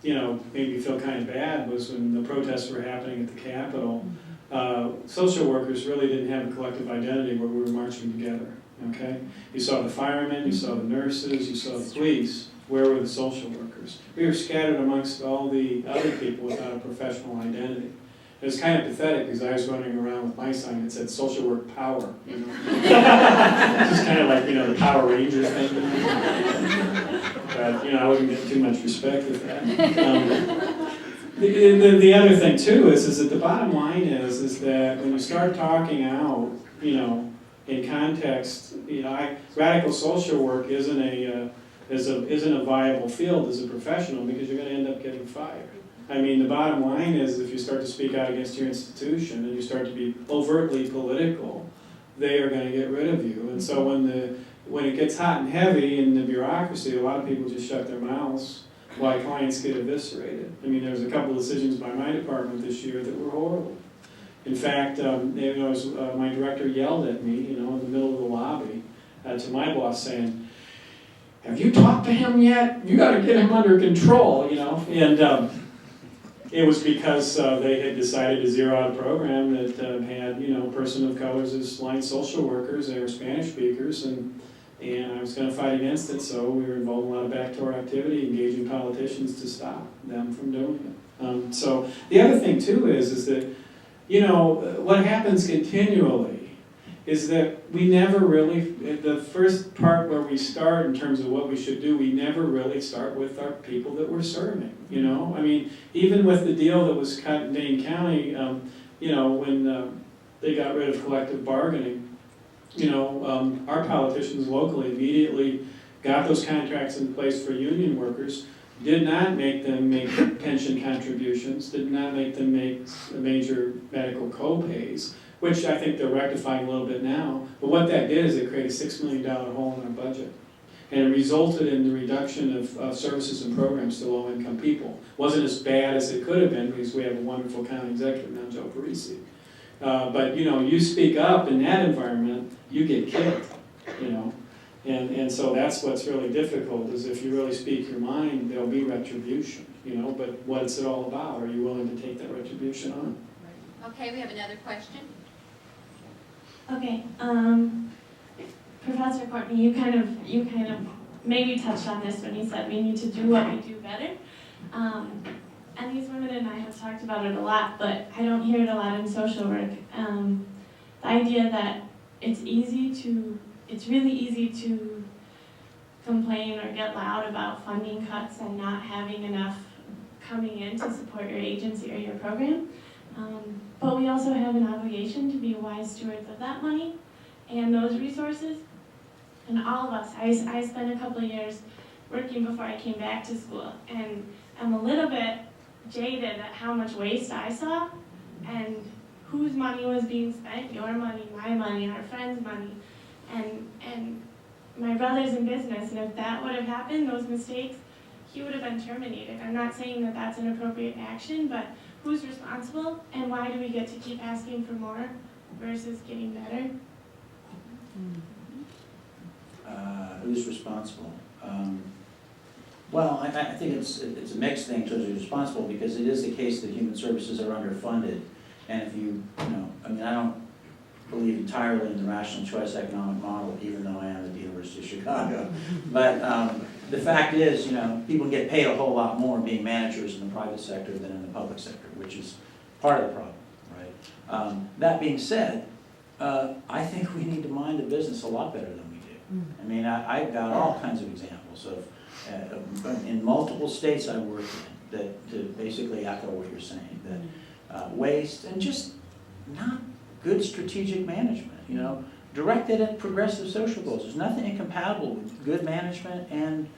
made me feel kind of bad was when the protests were happening at the Capitol. Social workers really didn't have a collective identity where we were marching together, okay? You saw the firemen, you saw the nurses, you saw the police. Where were the social workers? We were scattered amongst all the other people without a professional identity. It was kind of pathetic because I was running around with my sign that said social work power. Just kind of like, the Power Rangers thing. But, I wouldn't get too much respect with that. The other thing, too, is that the bottom line is that when you start talking out, in context, radical social work isn't a viable field as a professional because you're going to end up getting fired. I mean, the bottom line is if you start to speak out against your institution and you start to be overtly political, they are going to get rid of you. And so when it gets hot and heavy in the bureaucracy, a lot of people just shut their mouths while clients get eviscerated. I mean, there was a couple of decisions by my department this year that were horrible. In fact, my director yelled at me, in the middle of the lobby, to my boss saying, "Have you talked to him yet? You got to get him under control," And it was because they had decided to zero out a program that had, person of colors as line social workers. They were Spanish speakers, and I was going to fight against it. So we were involved in a lot of backdoor activity, engaging politicians to stop them from doing it. So the other thing too is that, what happens continually is that we never really, the first part where we start in terms of what we should do, we never really start with our people that we're serving, I mean, even with the deal that was cut in Dane County, when they got rid of collective bargaining, our politicians locally immediately got those contracts in place for union workers, did not make them make pension contributions, did not make them make major medical co-pays, which I think they're rectifying a little bit now. But what that did is it created a $6 million hole in our budget. And it resulted in the reduction of services and programs to low-income people. Wasn't as bad as it could have been because we have a wonderful county executive now, Joe Parisi. But you speak up in that environment, you get kicked, And so that's what's really difficult, is if you really speak your mind, there'll be retribution, but what's it all about? Are you willing to take that retribution on? Okay, we have another question. Okay, Professor Courtney, you kind of maybe touched on this when you said we need to do what we do better. And these women and I have talked about it a lot, but I don't hear it a lot in social work. The idea that it's really easy to complain or get loud about funding cuts and not having enough coming in to support your agency or your program. But we also have an obligation to be wise stewards of that money and those resources. And all of us, I spent a couple of years working before I came back to school, and I'm a little bit jaded at how much waste I saw and whose money was being spent, your money, my money, our friends' money, and my brother's in business, and if that would have happened, those mistakes, he would have been terminated. I'm not saying that that's an appropriate action, but who's responsible, and why do we get to keep asking for more versus getting better? Who's responsible? Well, I think it's a mixed thing in terms of who's responsible, because it is the case that human services are underfunded, and if I don't believe entirely in the rational choice economic model, even though I am at the University of Chicago. But the fact is, people get paid a whole lot more being managers in the private sector than in the public sector, which is part of the problem, right? That being said, I think we need to mind the business a lot better than we do. I mean, I've got all kinds of examples of, in multiple states I work in, that to basically echo what you're saying, that waste and just not good strategic management, directed at progressive social goals. There's nothing incompatible with good management and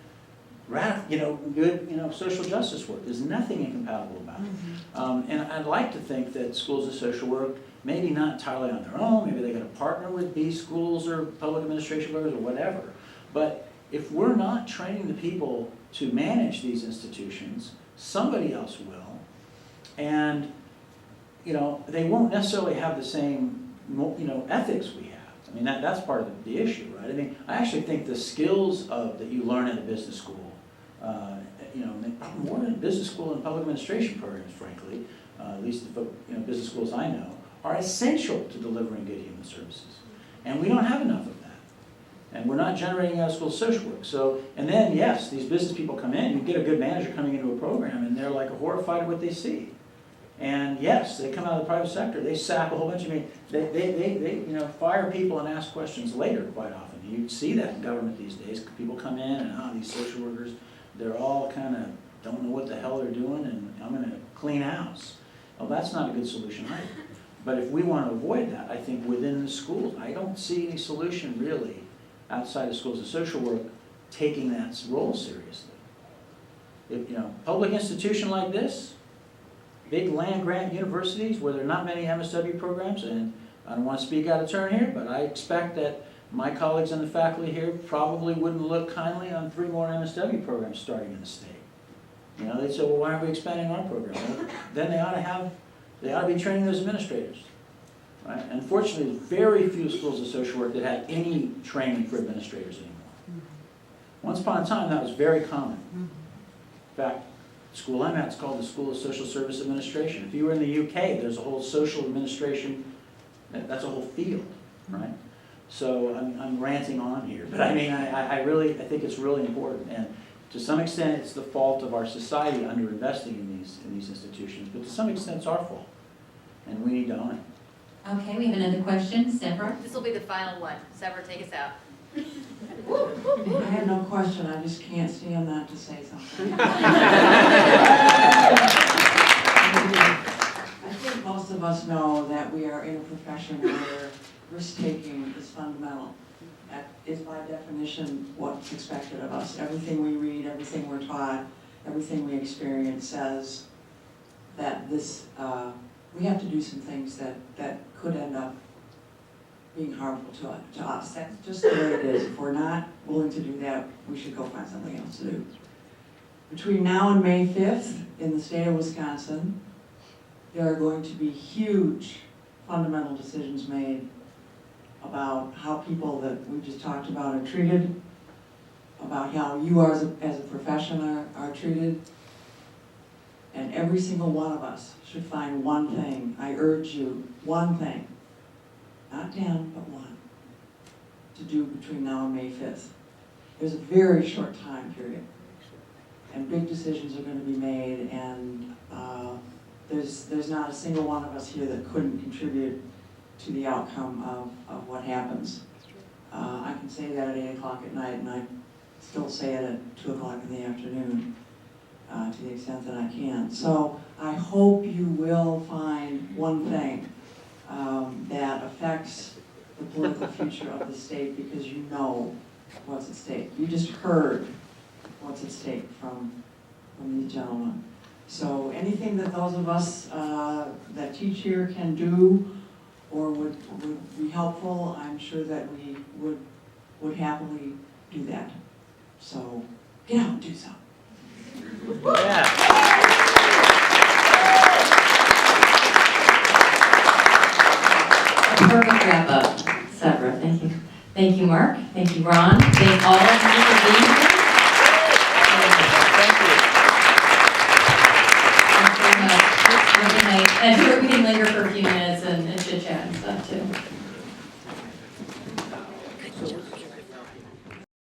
good social justice work. There's nothing incompatible about it. And I'd like to think that schools of social work, maybe not entirely on their own, maybe they're going to partner with B schools or public administration programs or whatever. But if we're not training the people to manage these institutions, somebody else will. And they won't necessarily have the same, ethics we have. I mean, that's part of the issue, right? I mean, I actually think the skills that you learn in a business school, more than business school and public administration programs, frankly, at least the business schools I know, are essential to delivering good human services. And we don't have enough of that. And we're not generating out of school social work. So, and then, yes, these business people come in, you get a good manager coming into a program, and they're like horrified at what they see. And yes, they come out of the private sector, they sap a whole bunch of, they fire people and ask questions later quite often. You see that in government these days. People come in and, these social workers, they're all kind of don't know what the hell they're doing, and I'm going to clean house. Well, that's not a good solution either. But if we want to avoid that, I think within the schools, I don't see any solution really outside of schools of social work taking that role seriously. If, public institution like this, big land-grant universities where there are not many MSW programs, and I don't want to speak out of turn here, but I expect that my colleagues on the faculty here probably wouldn't look kindly on 3 more MSW programs starting in the state. They'd say, well, why aren't we expanding our program? Well, then they ought to be training those administrators. Right? Unfortunately, there's very few schools of social work that have any training for administrators anymore. Once upon a time, that was very common. In fact, the school I'm at is called the School of Social Service Administration. If you were in the UK, there's a whole social administration, that's a whole field, right? So I'm ranting on here, but I mean, I think it's really important. And to some extent, it's the fault of our society underinvesting in these institutions, but to some extent, it's our fault, and we need to own it. Okay, we have another question, Sephora. This will be the final one. Sever, take us out. I have no question, I just can't stand not to say something. I think most of us know that we are in a profession where risk-taking is fundamental. That is by definition what's expected of us. Everything we read, everything we're taught, everything we experience says that we have to do some things that could end up being harmful to us. That's just the way it is. If we're not willing to do that, we should go find something else to do. Between now and May 5th, in the state of Wisconsin, there are going to be huge fundamental decisions made about how people that we just talked about are treated, about how you as a profession are treated. And every single one of us should find one thing. I urge you, one thing. Not 10, but one, to do between now and May 5th. There's a very short time period, and big decisions are going to be made, and there's not a single one of us here that couldn't contribute to the outcome of what happens. I can say that at 8 o'clock at night, and I still say it at 2 o'clock in the afternoon, to the extent that I can. So I hope you will find one thing that affects the political future of the state, because you know what's at stake. You just heard what's at stake from these gentlemen. So anything that those of us that teach here can do or would be helpful, I'm sure that we would happily do that. So get out and do so. Yeah. Perfect wrap up, Sephora. Thank you. Thank you, Mark. Thank you, Ron. Thank all of you for being here. Thank you. Thank you very much. Really nice. And to everything